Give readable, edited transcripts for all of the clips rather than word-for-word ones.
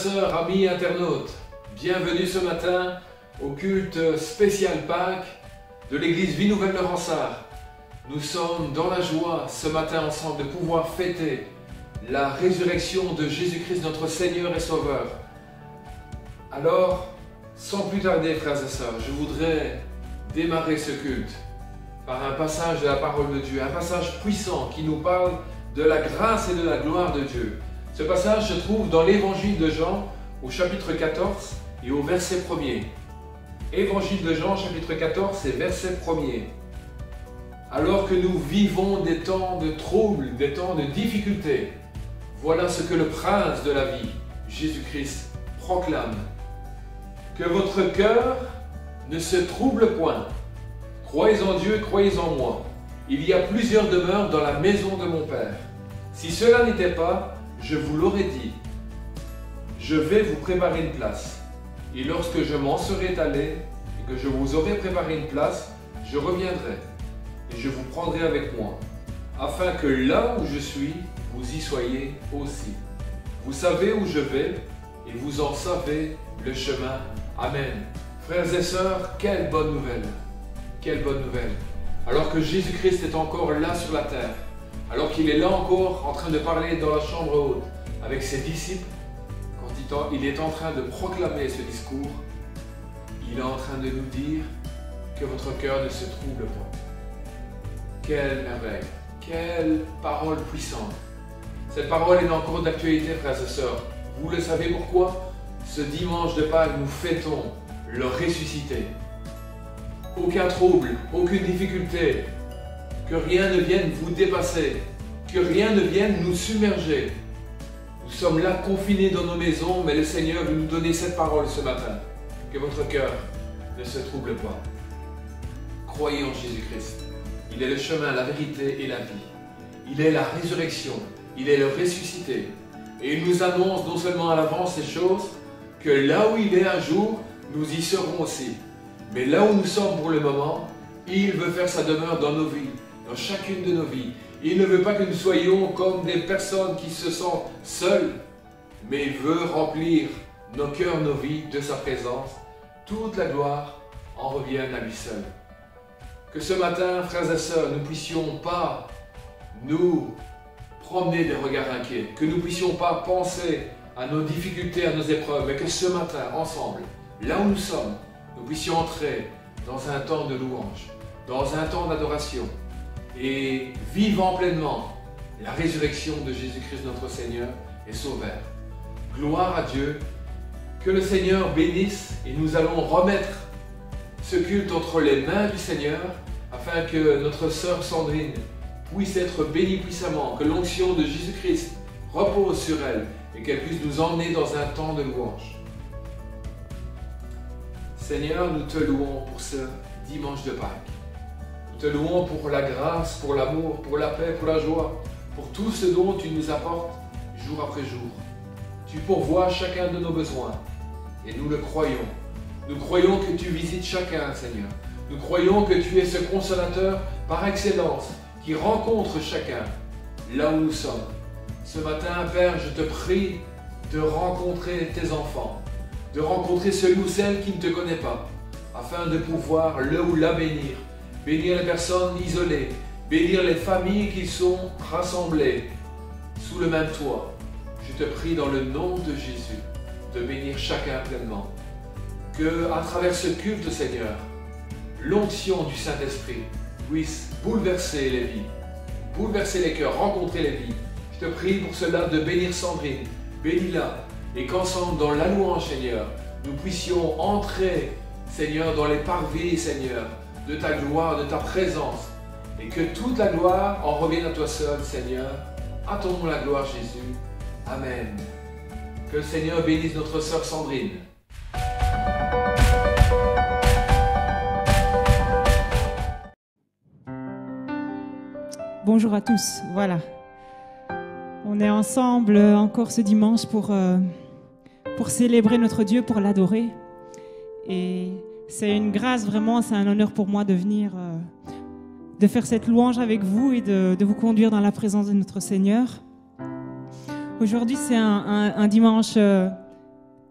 sœurs, amis internautes, bienvenue ce matin au culte spécial Pâques de l'église Vie Nouvelle de Ransard. Nous sommes dans la joie ce matin ensemble de pouvoir fêter la résurrection de Jésus-Christ, notre Seigneur et Sauveur. Alors, sans plus tarder, frères et sœurs, je voudrais démarrer ce culte par un passage de la parole de Dieu, un passage puissant qui nous parle de la grâce et de la gloire de Dieu. Ce passage se trouve dans l'évangile de Jean au chapitre 14 et au verset 1er. Évangile de Jean, chapitre 14 et verset 1er. Alors que nous vivons des temps de troubles, des temps de difficultés, voilà ce que le prince de la vie, Jésus-Christ, proclame. Que votre cœur ne se trouble point. Croyez en Dieu, croyez en moi. Il y a plusieurs demeures dans la maison de mon Père. Si cela n'était pas, je vous l'aurais dit. Je vais vous préparer une place. Et lorsque je m'en serai allé et que je vous aurai préparé une place, je reviendrai et je vous prendrai avec moi, afin que là où je suis, vous y soyez aussi. Vous savez où je vais et vous en savez le chemin. Amen. Frères et sœurs, quelle bonne nouvelle! Quelle bonne nouvelle! Alors que Jésus-Christ est encore là sur la terre, alors qu'il est là encore en train de parler dans la chambre haute avec ses disciples, quand il est en train de proclamer ce discours, il est en train de nous dire que votre cœur ne se trouble pas. Quelle merveille! Quelle parole puissante! Cette parole est encore d'actualité, frères et sœurs. Vous le savez pourquoi? Ce dimanche de Pâques, nous fêtons le ressuscité. Aucun trouble, aucune difficulté, que rien ne vienne vous dépasser, que rien ne vienne nous submerger. Nous sommes là confinés dans nos maisons, mais le Seigneur veut nous donner cette parole ce matin. Que votre cœur ne se trouble pas. Croyez en Jésus-Christ. Il est le chemin, la vérité et la vie. Il est la résurrection. Il est le ressuscité. Et il nous annonce non seulement à l'avance ces choses, que là où il est un jour, nous y serons aussi. Mais là où nous sommes pour le moment, il veut faire sa demeure dans nos vies, dans chacune de nos vies. Il ne veut pas que nous soyons comme des personnes qui se sentent seules, mais il veut remplir nos cœurs, nos vies de sa présence. Toute la gloire en revienne à lui seul. Que ce matin, frères et sœurs, nous ne puissions pas nous promener des regards inquiets, que nous ne puissions pas penser à nos difficultés, à nos épreuves, mais que ce matin, ensemble, là où nous sommes, nous puissions entrer dans un temps de louange, dans un temps d'adoration et vivant pleinement la résurrection de Jésus-Christ notre Seigneur et Sauveur. Gloire à Dieu, que le Seigneur bénisse et nous allons remettre ce culte entre les mains du Seigneur afin que notre sœur Sandrine puisse être bénie puissamment, que l'onction de Jésus-Christ repose sur elle et qu'elle puisse nous emmener dans un temps de louange. Seigneur, nous te louons pour ce dimanche de Pâques. Nous te louons pour la grâce, pour l'amour, pour la paix, pour la joie, pour tout ce dont tu nous apportes jour après jour. Tu pourvois chacun de nos besoins et nous le croyons. Nous croyons que tu visites chacun, Seigneur. Nous croyons que tu es ce consolateur par excellence qui rencontre chacun là où nous sommes. Ce matin, Père, je te prie de rencontrer tes enfants, de rencontrer celui ou celle qui ne te connaît pas, afin de pouvoir le ou la bénir, bénir les personnes isolées, bénir les familles qui sont rassemblées sous le même toit. Je te prie dans le nom de Jésus de bénir chacun pleinement. Que à travers ce culte, Seigneur, l'onction du Saint-Esprit puisse bouleverser les vies, bouleverser les cœurs, rencontrer les vies. Je te prie pour cela de bénir Sandrine, bénis-la, et qu'ensemble dans la louange, Seigneur, nous puissions entrer, Seigneur, dans les parvis, Seigneur, de ta gloire, de ta présence, et que toute la gloire en revienne à toi seul, Seigneur. À ton nom la gloire, Jésus. Amen. Que le Seigneur bénisse notre sœur Sandrine. Bonjour à tous, voilà. On est ensemble encore ce dimanche pour célébrer notre Dieu, pour l'adorer. Et c'est une grâce, vraiment, c'est un honneur pour moi de venir, de faire cette louange avec vous et de vous conduire dans la présence de notre Seigneur. Aujourd'hui, c'est un dimanche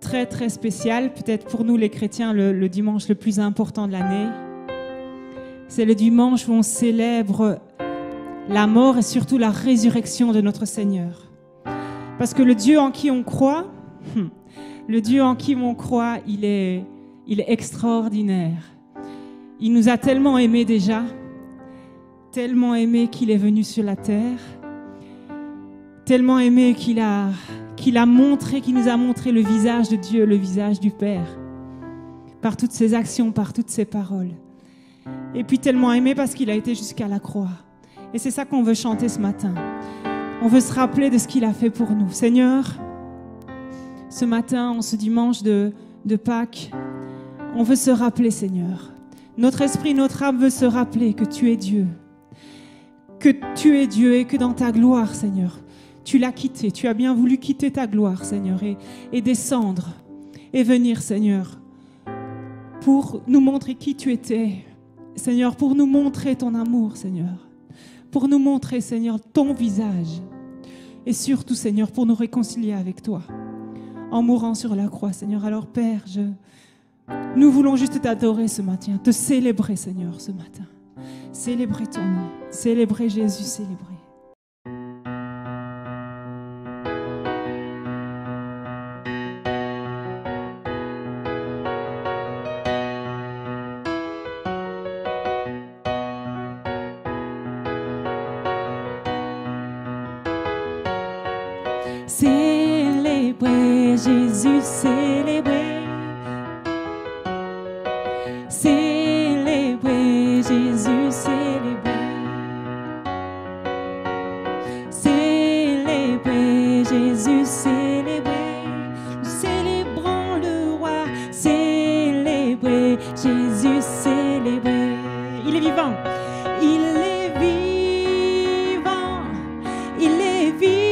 très très spécial, peut-être pour nous les chrétiens, le dimanche le plus important de l'année. C'est le dimanche où on célèbre la mort et surtout la résurrection de notre Seigneur. Parce que le Dieu en qui on croit, il est extraordinaire. Il nous a tellement aimés déjà, tellement aimés qu'il est venu sur la terre, tellement aimé qu'il nous a montré le visage de Dieu, le visage du Père, par toutes ses actions, par toutes ses paroles. Et puis tellement aimé parce qu'il a été jusqu'à la croix. Et c'est ça qu'on veut chanter ce matin. On veut se rappeler de ce qu'il a fait pour nous. Seigneur, ce matin, en ce dimanche de Pâques, on veut se rappeler, Seigneur. Notre esprit, notre âme veut se rappeler que tu es Dieu. Que tu es Dieu et que dans ta gloire, Seigneur, tu l'as quitté. Tu as bien voulu quitter ta gloire, Seigneur, et descendre et venir, Seigneur, pour nous montrer qui tu étais. Seigneur, pour nous montrer ton amour, Seigneur. Pour nous montrer, Seigneur, ton visage. Et surtout, Seigneur, pour nous réconcilier avec toi. En mourant sur la croix, Seigneur. Alors, Père, nous voulons juste t'adorer ce matin, te célébrer, Seigneur, ce matin. Célébrer ton nom. Célébrer Jésus, célébrer. Célébrer Jésus, célébrer. Célébrer Jésus, célébrer. Célébrer Jésus, célébrer. Nous célébrons le roi. Célébrer Jésus, célébrer. Il est vivant. Il est vivant. Il est vivant.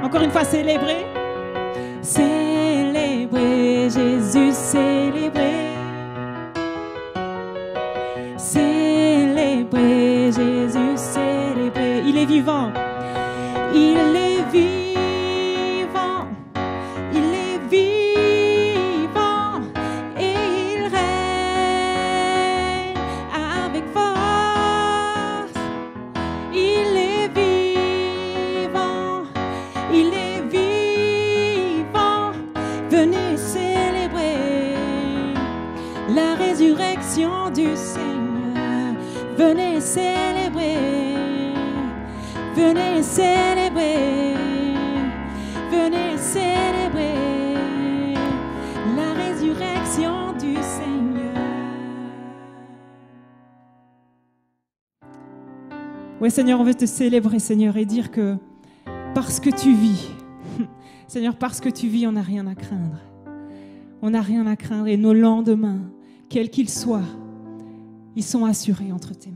Encore une fois, célébrer. Célébrer Jésus, célébrer. Célébrer Jésus, célébrer. Il est vivant. Il est vivant. Il est vivant. Et il règne avec force. Il est vivant. Il est vivant. Venez célébrer la résurrection du Seigneur. Venez célébrer. Venez célébrer. Venez célébrer la résurrection du Seigneur. Oui, Seigneur, on veut te célébrer, Seigneur, et dire que parce que tu vis, Seigneur, parce que tu vis, on n'a rien à craindre. On n'a rien à craindre et nos lendemains, quels qu'ils soient, ils sont assurés entre tes mains.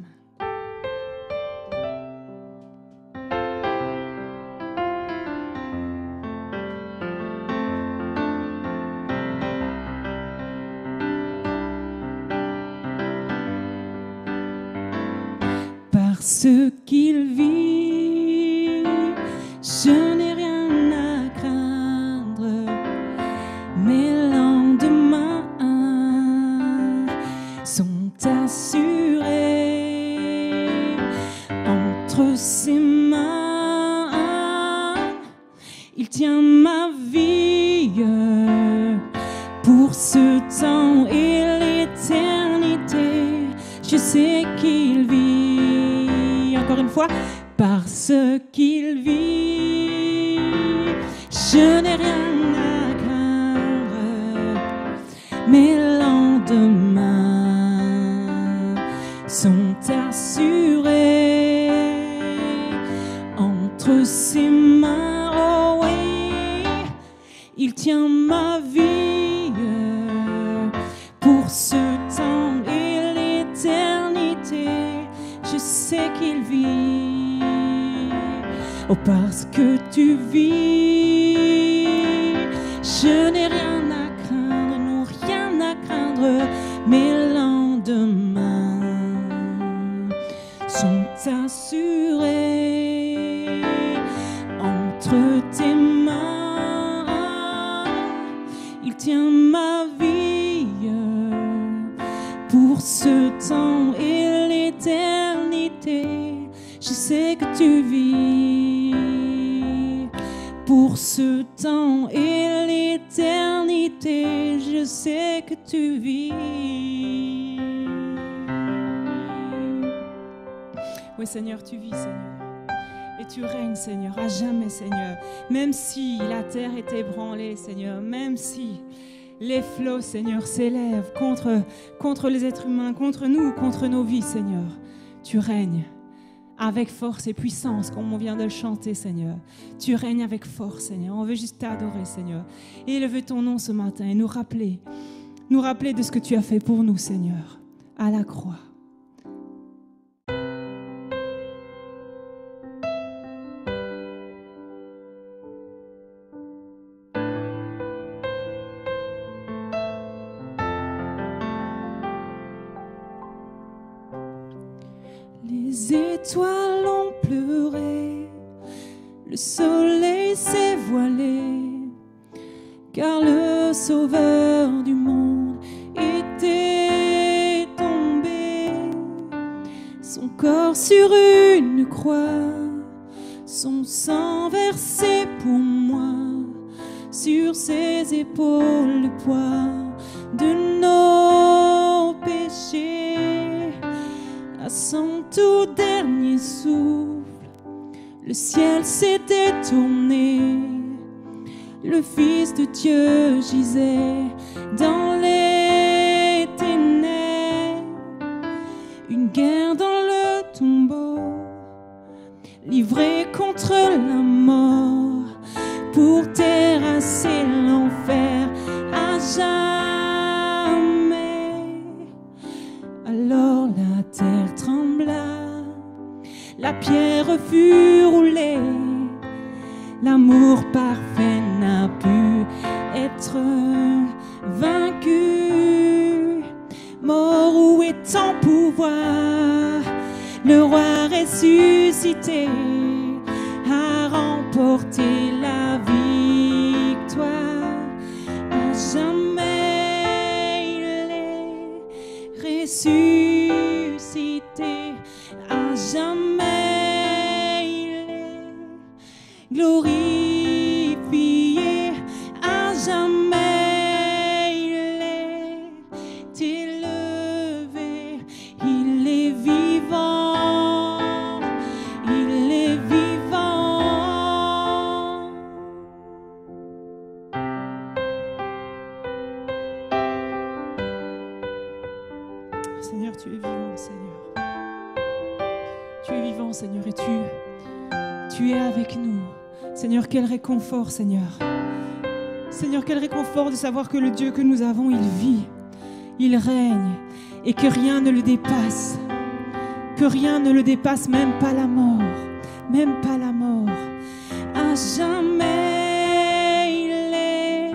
Parce qu'il vit, je n'ai rien à craindre. Mes lendemains sont assurés entre ses mains. Il tient ma vie pour ce temps et l'éternité. Je sais qu'il vit. Encore une fois, parce qu'il vit, je n'ai rien à craindre. Mes lendemains sont assurés entre ses mains. Oh oui, il tient ma vie pour ce temps et l'éternité. Je sais qu'il vit, oh parce que tu vis, je n'ai rien à craindre, non rien à craindre, mes lendemains sont assurés entre tes mains. Il tient ma vie pour ce temps et l'éternité. Je sais que tu vis pour ce temps et l'éternité. Je sais que tu vis. Oui, Seigneur, tu vis, Seigneur. Et tu règnes, Seigneur, à jamais, Seigneur. Même si la terre est ébranlée, Seigneur, même si les flots, Seigneur, s'élèvent contre les êtres humains, contre nous, contre nos vies, Seigneur. Tu règnes avec force et puissance, comme on vient de le chanter, Seigneur. Tu règnes avec force, Seigneur. On veut juste t'adorer, Seigneur. Et élever ton nom ce matin et nous rappeler de ce que tu as fait pour nous, Seigneur, à la croix. Les étoiles ont pleuré, le soleil s'est voilé, car le sauveur du monde était tombé. Son corps sur une croix, son sang versé pour moi, sur ses épaules le poids de nos péchés. À son tout dernier souffle, le ciel s'était tourné, le Fils de Dieu gisait dans les ténèbres. Une guerre dans le tombeau, livrée contre la mort, pour terrasser l'enfer à jamais. Alors la terre trembla, la pierre fut roulée, l'amour parfait n'a pu être vaincu. Mort, où est ton pouvoir? Le roi ressuscité a remporté la victoire. À jamais il est ressuscité, à jamais il est glorifié, à jamais il est élevé. Il est vivant, il est vivant. Seigneur, tu es vivant, Seigneur. Tu es vivant, Seigneur, et tu es avec nous. Seigneur, quel réconfort, Seigneur. Seigneur, quel réconfort de savoir que le Dieu que nous avons, il vit, il règne, et que rien ne le dépasse. Que rien ne le dépasse, même pas la mort. Même pas la mort. À jamais il est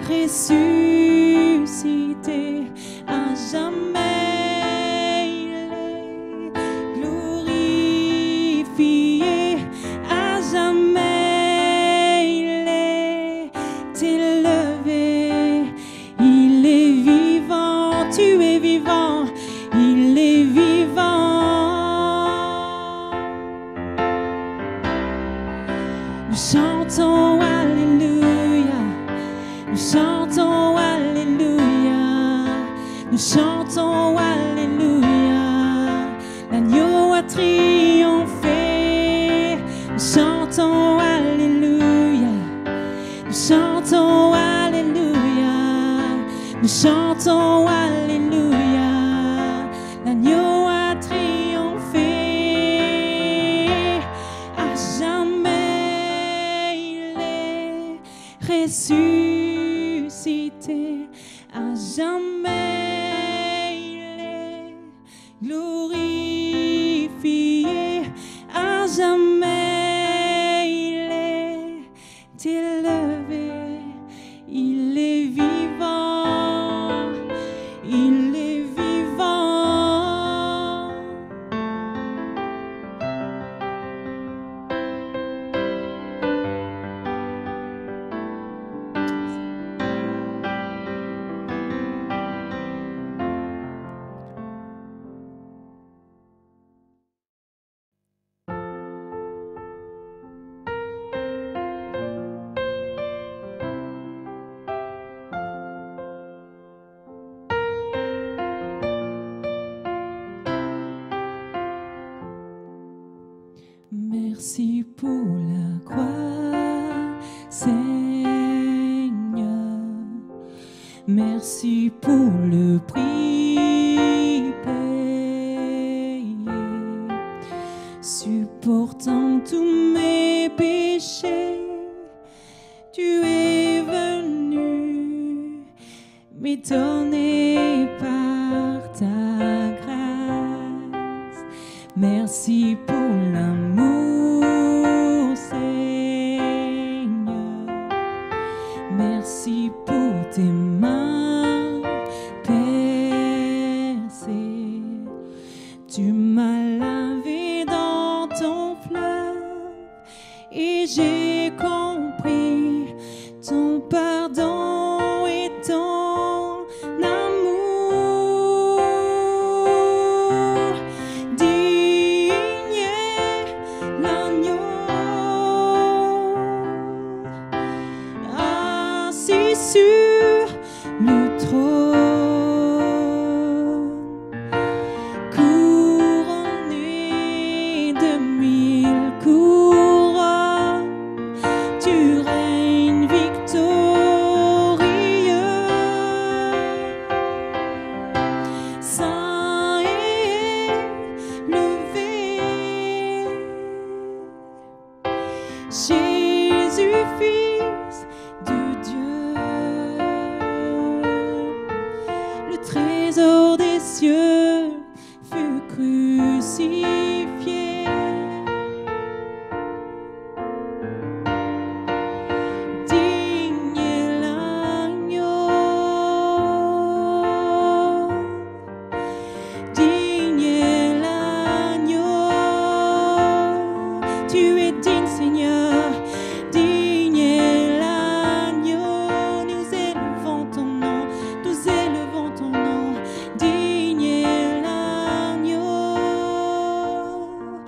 ressuscité. À jamais il est glorifié. À jamais il est élevé. Il est vivant, tu es vivant. Il est vivant. Nous chantons Alléluia. Nous chantons Alléluia. Nous chantons Alléluia. L'agneau a triomphé. Nous chantons Alléluia. Nous chantons Alléluia. Nous chantons Alléluia. L'agneau a triomphé. À jamais il est ressuscité. jamais il est glorifié, à jamais il est élevé, il est vivant, il est vivant. Merci pour la croix, Seigneur. Merci pour le prix payé, supportant tous mes péchés. Tu es venu m'étonner par ta grâce. Merci pour l'amour, Seigneur. Merci pour tes mains percées. Tu m'as lavé dans ton fleuve et j'ai compris ton pardon et ton amour. Digne est l'agneau assis sur le trône, couronné de 1000 couronnes. Tu règnes victorieux, saint et élevé. Jésus, Fils de Dieu, le trésor des cieux fut crucifié. Digne est l'agneau, digne est l'agneau. Tu es digne, Seigneur, digne est l'agneau. Nous élevons ton nom, nous élevons ton nom. Digne est l'agneau.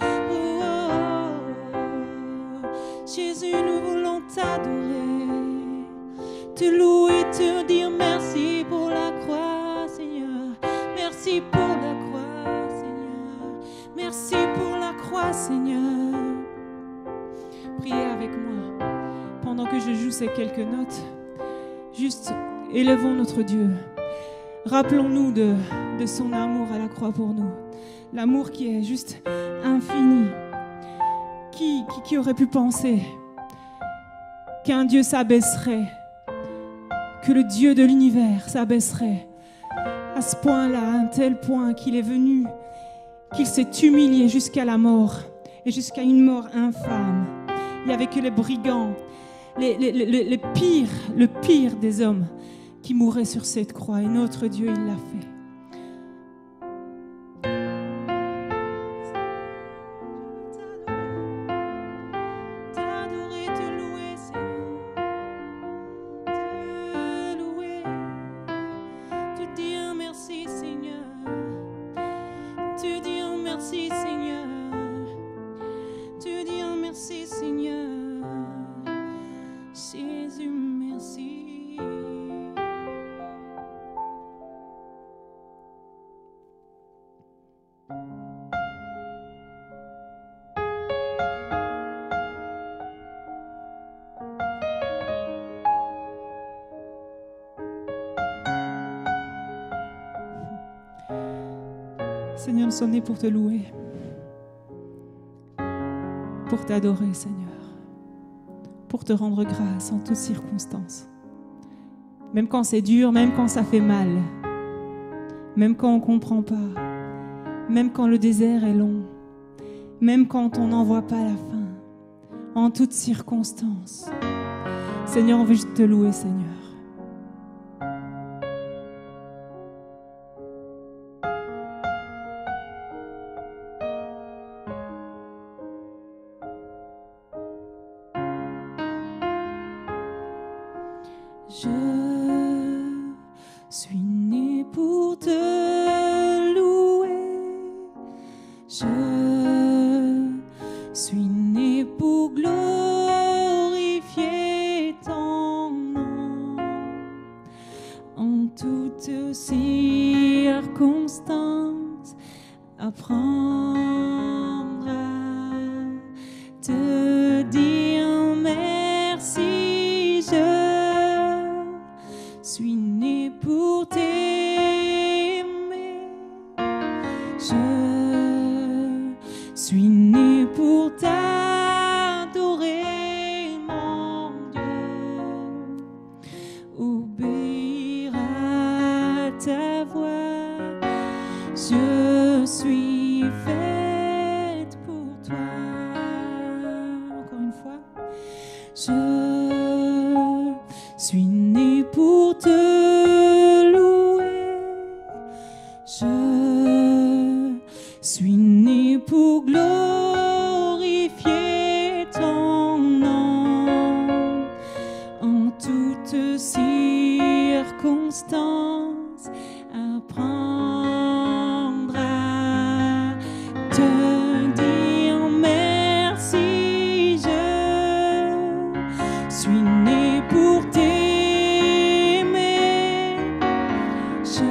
Oh, oh, oh. Jésus, nous voulons t'adorer, te louer, te dire merci pour la croix, Seigneur. Merci pour la croix, Seigneur. Merci pour la croix, Seigneur. Priez avec moi pendant que je joue ces quelques notes. Juste élevons notre Dieu. Rappelons-nous de son amour à la croix pour nous. L'amour qui est juste infini. Qui aurait pu penser qu'un Dieu s'abaisserait, que le Dieu de l'univers s'abaisserait à ce point-là, à un tel point qu'il est venu, qu'il s'est humilié jusqu'à la mort et jusqu'à une mort infâme. Il n'y avait que les brigands, le pire des hommes qui mouraient sur cette croix. Et notre Dieu, il l'a fait. T'adorer, te louer, Seigneur. Te louer, te dire merci, Seigneur. Te dire merci, Seigneur. Te dire merci, Seigneur. Jésus, merci. Seigneur, nous sommes nés pour te louer, pour t'adorer, Seigneur, pour te rendre grâce en toutes circonstances. Même quand c'est dur, même quand ça fait mal, même quand on ne comprend pas, même quand le désert est long, même quand on n'en voit pas la fin, en toutes circonstances. Seigneur, on veut juste te louer, Seigneur. Je suis né pour te louer. Je suis né pour glorifier ton nom. En toutes circonstances, apprendre à te dire merci. Je suis né pour t'aimer. Je suis né pour t'adorer, mon Dieu. Obéir à ta voix. Je suis faite pour toi. Encore une fois. Je suis né pour te louer. Je suis né pour glorifier ton nom. En toutes circonstances, apprendre à te dire merci. Je suis né pour t'aimer. Je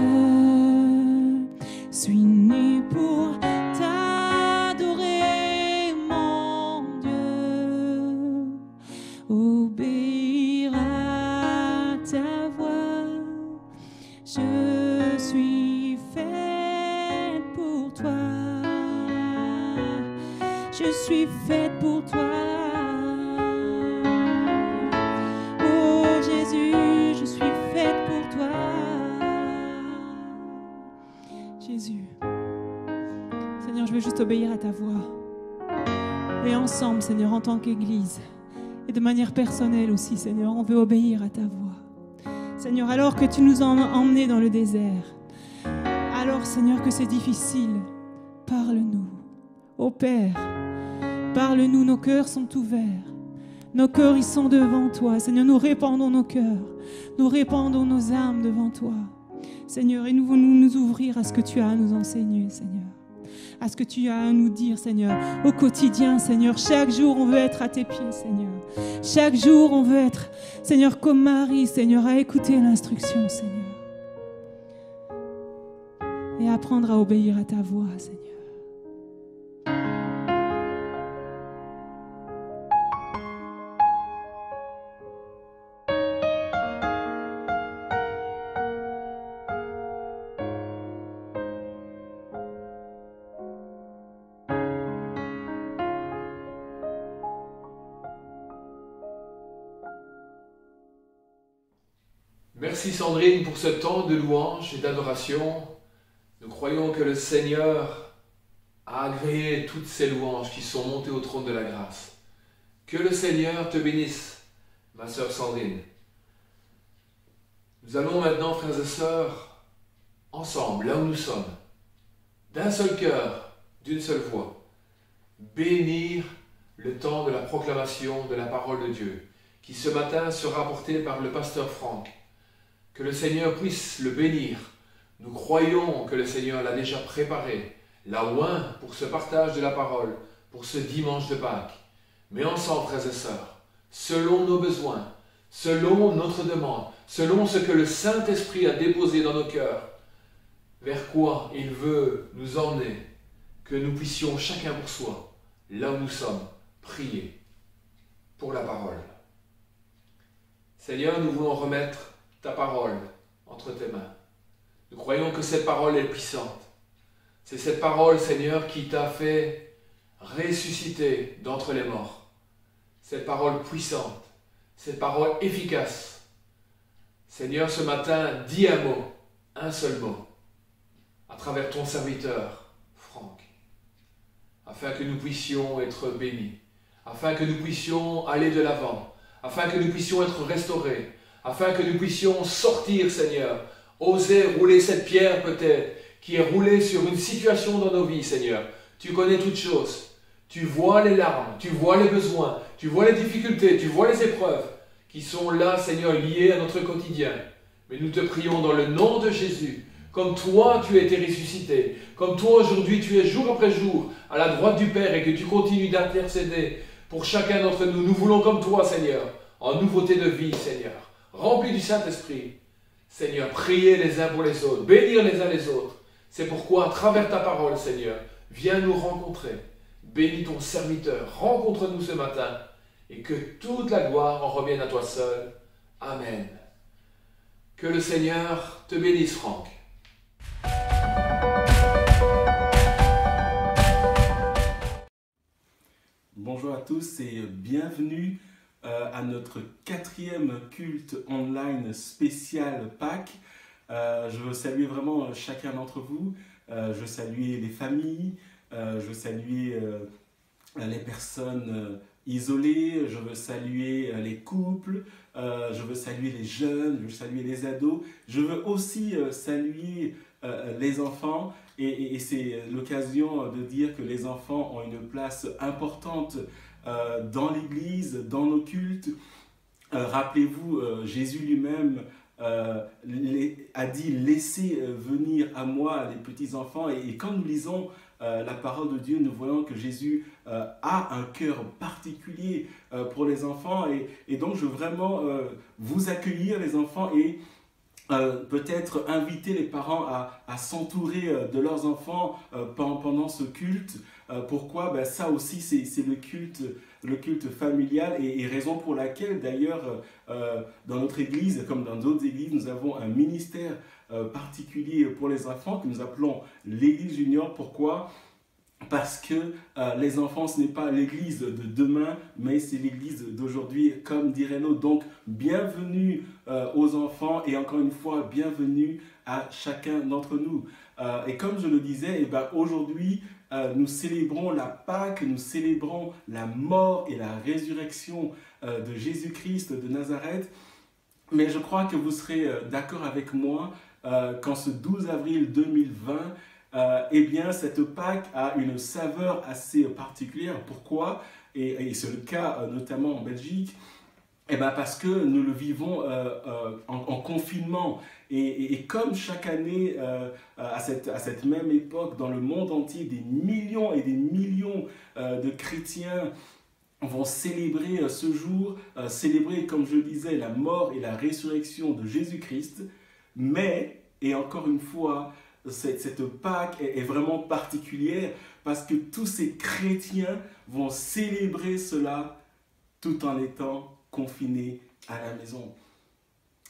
suis né pour t'adorer, mon Dieu. Obéir à ta voix. Je suis faite pour toi. Je suis faite pour toi. Oh Jésus, je suis faite pour toi. Jésus, Seigneur, je veux juste obéir à ta voix. Et ensemble, Seigneur, en tant qu'Église, et de manière personnelle aussi, Seigneur, on veut obéir à ta voix. Seigneur, alors que tu nous as emmenés dans le désert, alors, Seigneur, que c'est difficile, parle-nous. Ô Père, parle-nous, nos cœurs sont ouverts. Nos cœurs, ils sont devant toi. Seigneur, nous répandons nos cœurs. Nous répandons nos âmes devant toi. Seigneur, et nous voulons nous ouvrir à ce que tu as à nous enseigner, Seigneur. À ce que tu as à nous dire, Seigneur. Au quotidien, Seigneur. Chaque jour, on veut être à tes pieds, Seigneur. Chaque jour, on veut être, Seigneur, comme Marie, Seigneur, à écouter l'instruction, Seigneur. Et apprendre à obéir à ta voix, Seigneur. Merci Sandrine pour ce temps de louange et d'adoration. Nous croyons que le Seigneur a agréé toutes ces louanges qui sont montées au trône de la grâce. Que le Seigneur te bénisse, ma sœur Sandrine. Nous allons maintenant, frères et sœurs, ensemble, là où nous sommes, d'un seul cœur, d'une seule voix, bénir le temps de la proclamation de la parole de Dieu, qui ce matin sera porté par le pasteur Franck. Que le Seigneur puisse le bénir. Nous croyons que le Seigneur l'a déjà préparé, l'a oint pour ce partage de la parole, pour ce dimanche de Pâques. Mais ensemble, frères et sœurs, selon nos besoins, selon notre demande, selon ce que le Saint-Esprit a déposé dans nos cœurs, vers quoi il veut nous emmener, que nous puissions chacun pour soi, là où nous sommes, prier pour la parole. Seigneur, nous voulons remettre ta parole entre tes mains. Nous croyons que cette parole est puissante. C'est cette parole, Seigneur, qui t'a fait ressusciter d'entre les morts. Cette parole puissante, cette parole efficace, Seigneur, ce matin, dis un mot, un seul mot, à travers ton serviteur, Franck, afin que nous puissions être bénis, afin que nous puissions aller de l'avant, afin que nous puissions être restaurés, afin que nous puissions sortir, Seigneur, oser rouler cette pierre peut-être, qui est roulée sur une situation dans nos vies, Seigneur. Tu connais toutes choses. Tu vois les larmes, tu vois les besoins, tu vois les difficultés, tu vois les épreuves qui sont là, Seigneur, liées à notre quotidien. Mais nous te prions dans le nom de Jésus, comme toi tu as été ressuscité, comme toi aujourd'hui tu es jour après jour à la droite du Père et que tu continues d'intercéder pour chacun d'entre nous. Nous voulons comme toi, Seigneur, en nouveauté de vie, Seigneur, rempli du Saint-Esprit. Seigneur, prier les uns pour les autres, bénir les uns les autres. C'est pourquoi, à travers ta parole, Seigneur, viens nous rencontrer. Bénis ton serviteur, rencontre-nous ce matin et que toute la gloire en revienne à toi seul. Amen. Que le Seigneur te bénisse, Franck. Bonjour à tous et bienvenue à notre 4e culte online spécial Pâques. Je veux saluer vraiment chacun d'entre vous. Je veux saluer les familles, je veux saluer les personnes isolées, je veux saluer les couples, je veux saluer les jeunes, je veux saluer les ados. Je veux aussi saluer les enfants et c'est l'occasion de dire que les enfants ont une place importante dans l'Église, dans nos cultes. Rappelez-vous, Jésus lui-même a dit « Laissez venir à moi les petits-enfants » et quand nous lisons la parole de Dieu, nous voyons que Jésus a un cœur particulier pour les enfants et donc je veux vraiment vous accueillir les enfants et peut-être inviter les parents à s'entourer de leurs enfants pendant ce culte. Pourquoi? Ben, ça aussi c'est le culte familial et raison pour laquelle d'ailleurs dans notre église comme dans d'autres églises nous avons un ministère particulier pour les enfants que nous appelons l'église junior. Pourquoi? Parce que les enfants, ce n'est pas l'église de demain, mais c'est l'église d'aujourd'hui, comme dit Renaud. Donc, bienvenue aux enfants et encore une fois, bienvenue à chacun d'entre nous. Et comme je le disais, eh ben, aujourd'hui, nous célébrons la Pâque, nous célébrons la mort et la résurrection de Jésus-Christ de Nazareth. Mais je crois que vous serez d'accord avec moi qu'en ce 12 avril 2020, eh bien, cette Pâque a une saveur assez particulière. Pourquoi? Et c'est le cas notamment en Belgique. Eh bien, parce que nous le vivons en confinement. Et comme chaque année, à cette même époque, dans le monde entier, des millions et des millions de chrétiens vont célébrer ce jour, célébrer, comme je le disais, la mort et la résurrection de Jésus-Christ. Mais, et encore une fois, cette Pâque est vraiment particulière parce que tous ces chrétiens vont célébrer cela tout en étant confinés à la maison.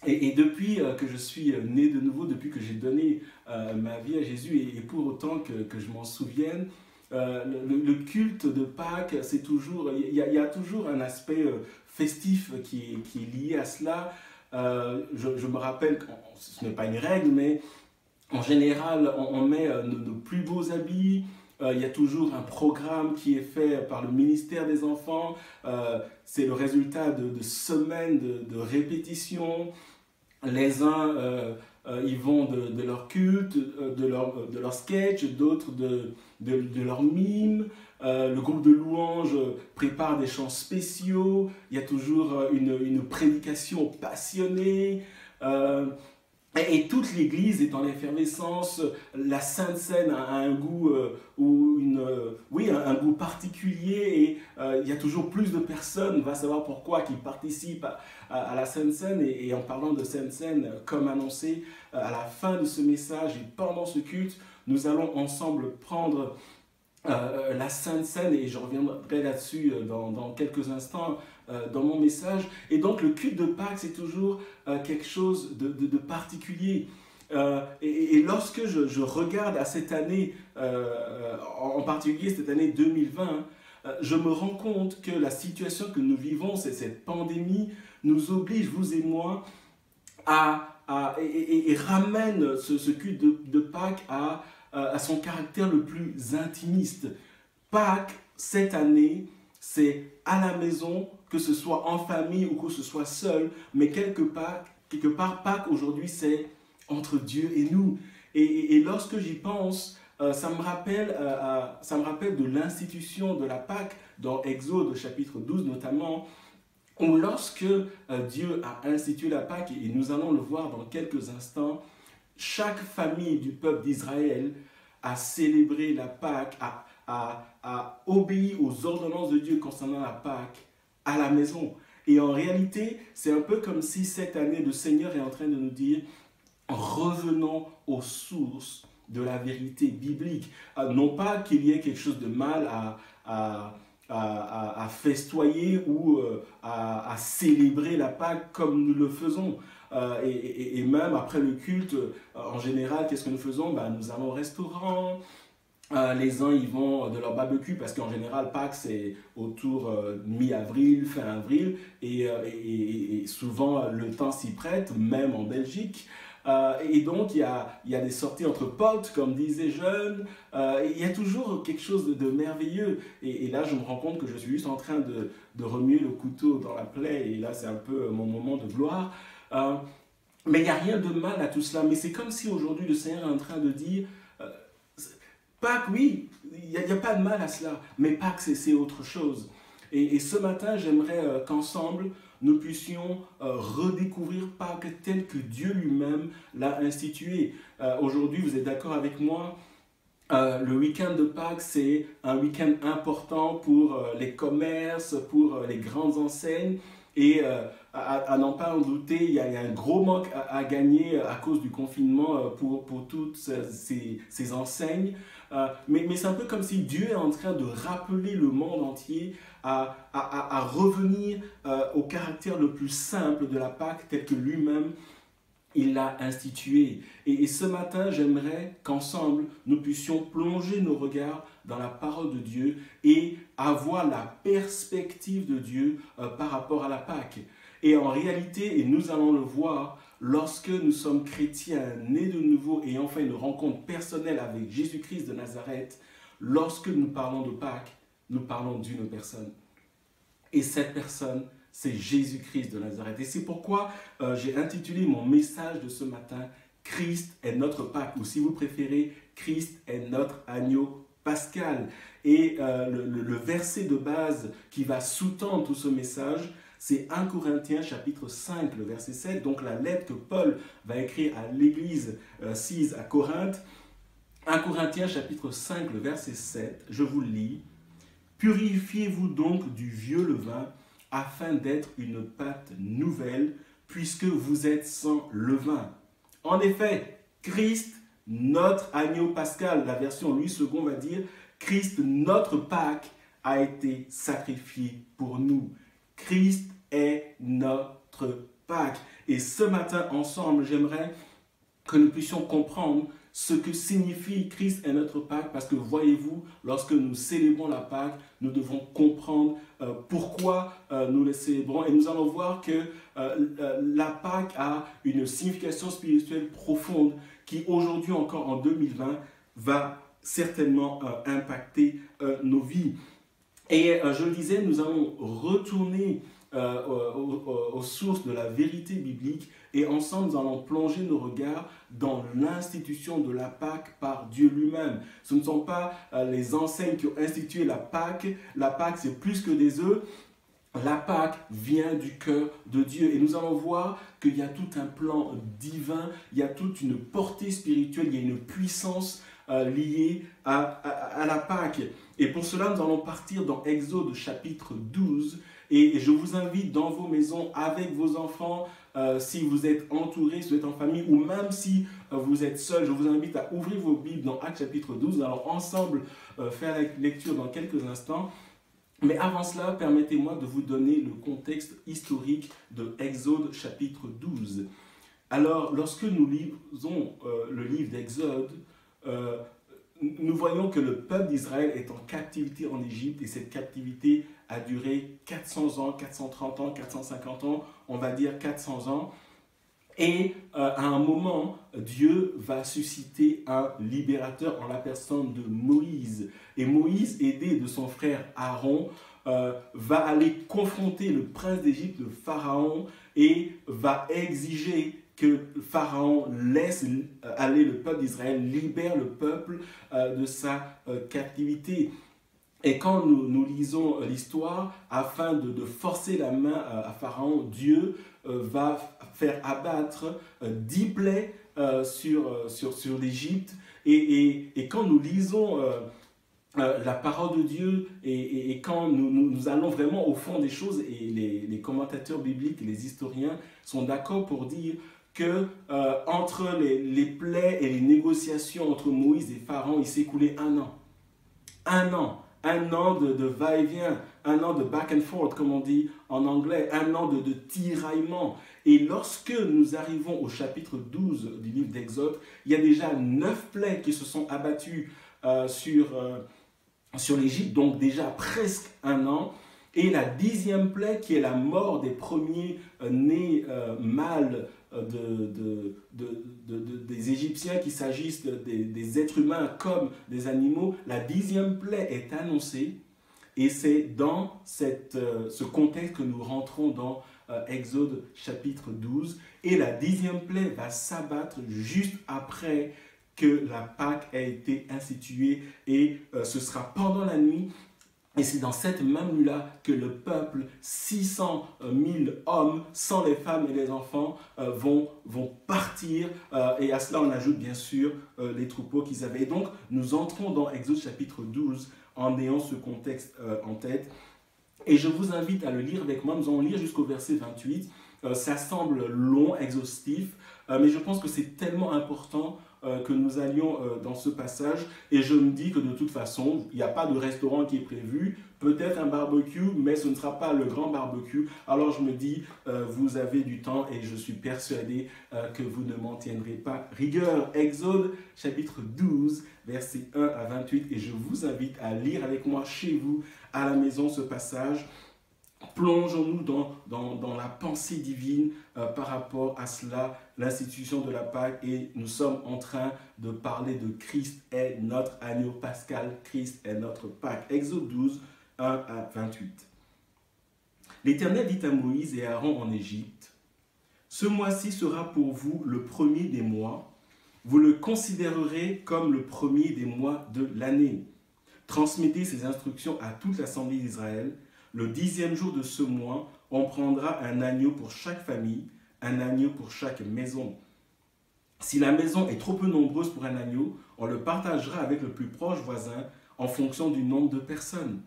Et depuis que je suis né de nouveau, depuis que j'ai donné ma vie à Jésus, et pour autant que je m'en souvienne, le culte de Pâques, c'est toujours, il y a toujours un aspect festif qui est lié à cela. Je me rappelle, ce n'est pas une règle, mais en général, on met nos plus beaux habits. Il y a toujours un programme qui est fait par le ministère des enfants. C'est le résultat de semaines de répétitions. Les uns, ils vont de leur culte, de leur sketch, d'autres de leur mime. Le groupe de louanges prépare des chants spéciaux. Il y a toujours une prédication passionnée. Et toute l'église est en effervescence, la Sainte Seine a un goût, un goût particulier et il y a toujours plus de personnes, on va savoir pourquoi, qui participent à la Sainte Seine. Et en parlant de Sainte Seine, comme annoncé, à la fin de ce message et pendant ce culte, nous allons ensemble prendre la Sainte Seine et je reviendrai là-dessus dans quelques instants dans mon message. Et donc le culte de Pâques, c'est toujours quelque chose de particulier. Et lorsque je regarde à cette année, en particulier cette année 2020, je me rends compte que la situation que nous vivons, c'est cette pandémie, nous oblige, vous et moi, et ramène ce culte de Pâques à son caractère le plus intimiste. Pâques, cette année, c'est à la maison, que ce soit en famille ou que ce soit seul, mais quelque part Pâques aujourd'hui, c'est entre Dieu et nous. Et lorsque j'y pense, ça me rappelle de l'institution de la Pâque dans Exode chapitre 12 notamment, où lorsque Dieu a institué la Pâque, et nous allons le voir dans quelques instants, chaque famille du peuple d'Israël a célébré la Pâque, a obéi aux ordonnances de Dieu concernant la Pâque à la maison. Et en réalité, c'est un peu comme si cette année, le Seigneur est en train de nous dire, revenons aux sources de la vérité biblique. Non pas qu'il y ait quelque chose de mal à festoyer ou à célébrer la Pâque comme nous le faisons. Et même après le culte, en général, qu'est-ce que nous faisons? Nous allons au restaurant. Les uns, ils vont de leur barbecue parce qu'en général, Pâques, c'est autour mi-avril, fin avril. Et souvent, le temps s'y prête, même en Belgique. Et donc, il y a des sorties entre potes, comme disent les jeunes. Il y a toujours quelque chose de merveilleux. Et là, je me rends compte que je suis juste en train de remuer le couteau dans la plaie. Et là, c'est un peu mon moment de gloire. Mais il n'y a rien de mal à tout cela. Mais c'est comme si aujourd'hui, le Seigneur est en train de dire, Pâques, oui, il n'y a pas de mal à cela. Mais Pâques, c'est autre chose. Et ce matin, j'aimerais qu'ensemble, nous puissions redécouvrir Pâques tel que Dieu lui-même l'a institué. Aujourd'hui, vous êtes d'accord avec moi, le week-end de Pâques, c'est un week-end important pour les commerces, pour les grandes enseignes. Et à n'en pas en douter, il y a un gros manque à gagner à cause du confinement pour toutes ces enseignes. Mais c'est un peu comme si Dieu est en train de rappeler le monde entier à revenir au caractère le plus simple de la Pâque tel que lui-même il l'a institué. Et ce matin, j'aimerais qu'ensemble, nous puissions plonger nos regards dans la parole de Dieu et avoir la perspective de Dieu par rapport à la Pâque. Et en réalité, et nous allons le voir, lorsque nous sommes chrétiens, nés de nouveau et enfin une rencontre personnelle avec Jésus-Christ de Nazareth, lorsque nous parlons de Pâques, nous parlons d'une personne. Et cette personne, c'est Jésus-Christ de Nazareth. Et c'est pourquoi j'ai intitulé mon message de ce matin, Christ est notre Pâque, ou si vous préférez, Christ est notre agneau pascal. Et le verset de base qui va sous-tendre tout ce message, c'est 1 Corinthiens chapitre 5, le verset 7, donc la lettre que Paul va écrire à l'église sise à Corinthe. 1 Corinthiens chapitre 5, le verset 7, je vous le lis. « Purifiez-vous donc du vieux levain, afin d'être une pâte nouvelle, puisque vous êtes sans levain. » En effet, Christ, notre agneau pascal, la version Louis II va dire, Christ, notre Pâque, a été sacrifié pour nous. Christ est notre Pâque. Et ce matin, ensemble, j'aimerais que nous puissions comprendre ce que signifie Christ est notre Pâque, parce que voyez-vous, lorsque nous célébrons la Pâque, nous devons comprendre pourquoi nous le célébrons. Et nous allons voir que la Pâque a une signification spirituelle profonde qui aujourd'hui encore en 2020 va certainement impacter nos vies. Et je le disais, nous allons retourner aux sources de la vérité biblique et ensemble nous allons plonger nos regards dans l'institution de la Pâque par Dieu lui-même. Ce ne sont pas les enseignes qui ont institué la Pâque. La Pâque, c'est plus que des œufs. La Pâque vient du cœur de Dieu. Et nous allons voir qu'il y a tout un plan divin, il y a toute une portée spirituelle, il y a une puissance liée à la Pâque. Et pour cela, nous allons partir dans Exode chapitre 12. Et je vous invite dans vos maisons, avec vos enfants, si vous êtes entourés, si vous êtes en famille, ou même si vous êtes seul, je vous invite à ouvrir vos Bibles dans Actes chapitre 12. Nous allons ensemble faire la lecture dans quelques instants. Mais avant cela, permettez-moi de vous donner le contexte historique de Exode chapitre 12. Alors, lorsque nous lisons le livre d'Exode, nous voyons que le peuple d'Israël est en captivité en Égypte et cette captivité a duré 400 ans, 430 ans, 450 ans, on va dire 400 ans. Et à un moment, Dieu va susciter un libérateur en la personne de Moïse. Et Moïse, aidé de son frère Aaron, va aller confronter le prince d'Égypte, le Pharaon, et va exiger que Pharaon laisse aller le peuple d'Israël, libère le peuple de sa captivité. Et quand nous lisons l'histoire, afin de forcer la main à Pharaon, Dieu va faire abattre 10 plaies sur l'Égypte. Et quand nous lisons la parole de Dieu et quand nous allons vraiment au fond des choses, et les commentateurs bibliques et les historiens sont d'accord pour dire que entre les plaies et les négociations entre Moïse et Pharaon, il s'est écoulé 1 an. 1 an. 1 an de va-et-vient, 1 an de back and forth, comme on dit en anglais, 1 an de tiraillement. Et lorsque nous arrivons au chapitre 12 du livre d'Exode, il y a déjà 9 plaies qui se sont abattues sur l'Égypte, donc déjà presque 1 an. Et la 10e plaie, qui est la mort des premiers nés mâles des Égyptiens, qu'il s'agisse des êtres humains comme des animaux, la 10e plaie est annoncée. Et c'est dans ce contexte que nous rentrons dans Exode chapitre 12. Et la 10e plaie va s'abattre juste après que la Pâque a été instituée. Et ce sera pendant la nuit. Et c'est dans cette même nuit-là que le peuple, 600 000 hommes, sans les femmes et les enfants, vont partir. Et à cela, on ajoute bien sûr les troupeaux qu'ils avaient. Et donc, nous entrons dans Exode chapitre 12 en ayant ce contexte en tête. Et je vous invite à le lire avec moi. Nous allons lire jusqu'au verset 28. Ça semble long, exhaustif, mais je pense que c'est tellement important que nous allions dans ce passage. Et je me dis que de toute façon, il n'y a pas de restaurant qui est prévu, peut-être un barbecue, mais ce ne sera pas le grand barbecue. Alors je me dis, vous avez du temps et je suis persuadé que vous ne m'en tiendrez pas rigueur. Exode chapitre 12, versets 1 à 28. Et je vous invite à lire avec moi chez vous, à la maison, ce passage. Plongeons-nous dans la pensée divine par rapport à cela, l'institution de la Pâque, et nous sommes en train de parler de Christ est notre agneau pascal, Christ est notre Pâque. Exode 12, 1 à 28. L'Éternel dit à Moïse et à Aaron en Égypte, « Ce mois-ci sera pour vous le premier des mois, vous le considérerez comme le premier des mois de l'année. Transmettez ces instructions à toute l'assemblée d'Israël. Le 10e jour de ce mois, on prendra un agneau pour chaque famille, un agneau pour chaque maison. Si la maison est trop peu nombreuse pour un agneau, on le partagera avec le plus proche voisin en fonction du nombre de personnes.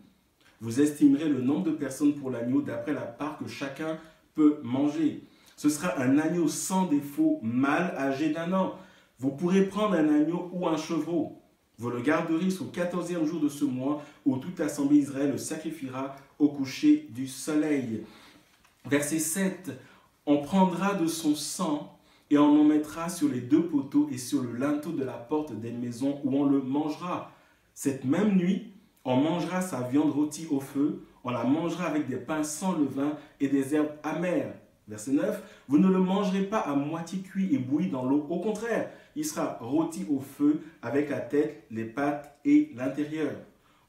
Vous estimerez le nombre de personnes pour l'agneau d'après la part que chacun peut manger. Ce sera un agneau sans défaut, mâle âgé d'1 an. Vous pourrez prendre un agneau ou un chevreau. Vous le garderez jusqu'au 14e jour de ce mois où toute l'assemblée d'Israël le sacrifiera au coucher du soleil. » Verset 7. « On prendra de son sang et on en mettra sur les 2 poteaux et sur le linteau de la porte des maisons où on le mangera. Cette même nuit, on mangera sa viande rôtie au feu, on la mangera avec des pains sans levain et des herbes amères. » Verset 9. « Vous ne le mangerez pas à moitié cuit et bouilli dans l'eau. Au contraire, il sera rôti au feu avec la tête, les pattes et l'intérieur.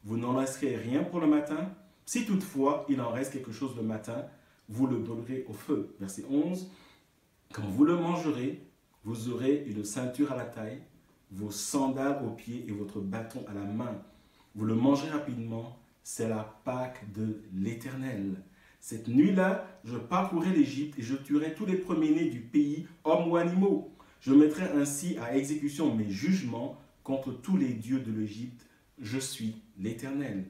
Vous n'en laisserez rien pour le matin. Si toutefois il en reste quelque chose le matin, vous le donnerez au feu. » Verset 11. « Quand vous le mangerez, vous aurez une ceinture à la taille, vos sandales aux pieds et votre bâton à la main. Vous le mangerez rapidement, c'est la Pâque de l'Éternel. Cette nuit-là, je parcourrai l'Égypte et je tuerai tous les premiers-nés du pays, hommes ou animaux. Je mettrai ainsi à exécution mes jugements contre tous les dieux de l'Égypte. Je suis l'Éternel.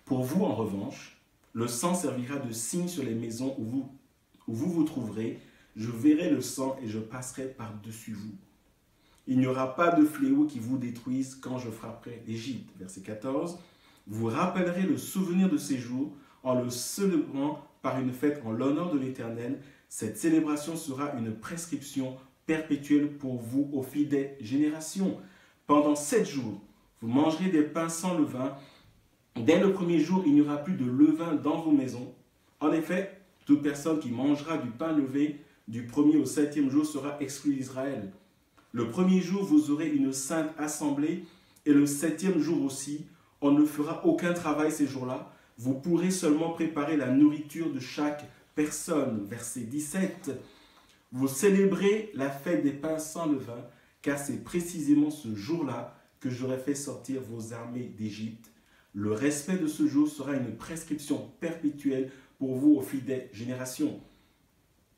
Pour vous, en revanche, le sang servira de signe sur les maisons où vous trouverez. Je verrai le sang et je passerai par-dessus vous. Il n'y aura pas de fléau qui vous détruise quand je frapperai l'Égypte. » Verset 14. « Vous rappellerez le souvenir de ces jours en le célébrant par une fête en l'honneur de l'Éternel. Cette célébration sera une prescription perpétuelle pour vous au fil des générations. Pendant 7 jours, vous mangerez des pains sans levain. Dès le premier jour, il n'y aura plus de levain dans vos maisons. En effet, toute personne qui mangera du pain levé du 1er au 7e jour sera exclu d'Israël. Le 1er jour, vous aurez une sainte assemblée, et le 7e jour aussi, on ne fera aucun travail ces jours-là. Vous pourrez seulement préparer la nourriture de chaque personne. Verset 17. Vous célébrez la fête des pains sans levain, car c'est précisément ce jour-là que j'aurai fait sortir vos armées d'Égypte. Le respect de ce jour sera une prescription perpétuelle pour vous au fil des générations.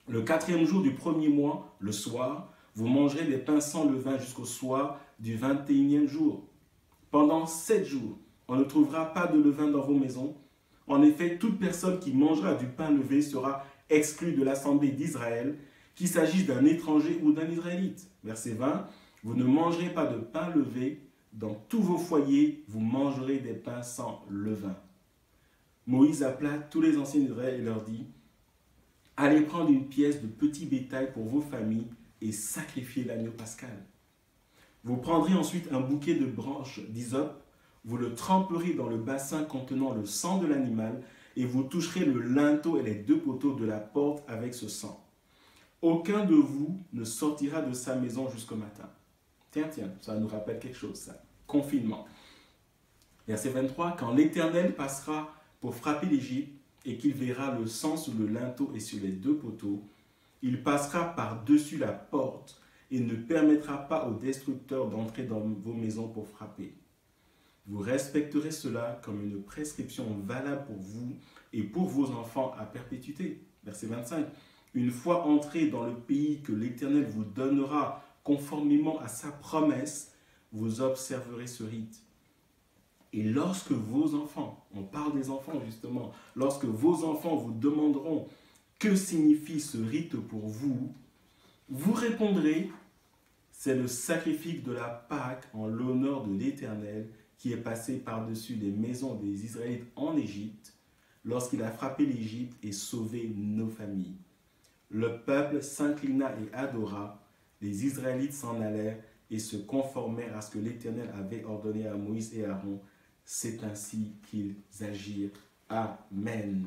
Le 4e jour du 1er mois, le soir, vous mangerez des pains sans levain jusqu'au soir du 21e jour. Pendant 7 jours, on ne trouvera pas de levain dans vos maisons. En effet, toute personne qui mangera du pain levé sera exclue de l'assemblée d'Israël, qu'il s'agisse d'un étranger ou d'un Israélite. Verset 20, vous ne mangerez pas de pain levé. Dans tous vos foyers, vous mangerez des pains sans levain. Moïse appela tous les anciens d'Israël et leur dit, allez prendre une pièce de petit bétail pour vos familles et sacrifier l'agneau pascal. Vous prendrez ensuite un bouquet de branches d'hysope, vous le tremperez dans le bassin contenant le sang de l'animal et vous toucherez le linteau et les 2 poteaux de la porte avec ce sang. Aucun de vous ne sortira de sa maison jusqu'au matin. Tiens, ça nous rappelle quelque chose, ça. Confinement. Verset 23, quand l'Éternel passera pour frapper l'Égypte et qu'il verra le sang sur le linteau et sur les 2 poteaux, il passera par-dessus la porte et ne permettra pas aux destructeurs d'entrer dans vos maisons pour frapper. Vous respecterez cela comme une prescription valable pour vous et pour vos enfants à perpétuité. Verset 25. Une fois entrés dans le pays que l'Éternel vous donnera conformément à sa promesse, vous observerez ce rite. Et lorsque vos enfants, on parle des enfants justement, lorsque vos enfants vous demanderont que signifie ce rite pour vous, vous répondrez, c'est le sacrifice de la Pâque en l'honneur de l'Éternel qui est passé par-dessus les maisons des Israélites en Égypte, lorsqu'il a frappé l'Égypte et sauvé nos familles. Le peuple s'inclina et adora, les Israélites s'en allèrent et se conformèrent à ce que l'Éternel avait ordonné à Moïse et Aaron. C'est ainsi qu'ils agirent. Amen.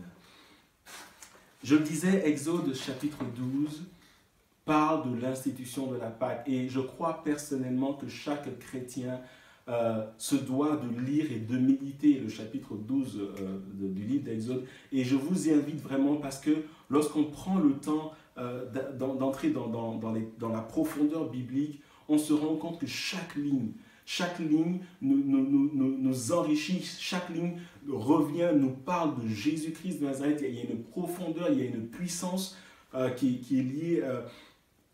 Je le disais, Exode chapitre 12 parle de l'institution de la Pâque et je crois personnellement que chaque chrétien se doit de lire et de méditer le chapitre 12 du livre d'Exode. Et je vous y invite vraiment parce que lorsqu'on prend le temps d'entrer dans la profondeur biblique, on se rend compte que chaque ligne nous enrichit, chaque ligne revient, nous parle de Jésus-Christ de Nazareth. Il y a une profondeur, il y a une puissance qui est liée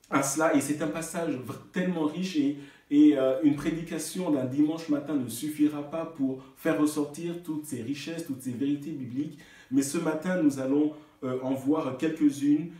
à cela. Et c'est un passage tellement riche et une prédication d'un dimanche matin ne suffira pas pour faire ressortir toutes ces richesses, toutes ces vérités bibliques. Mais ce matin, nous allons en voir quelques-unes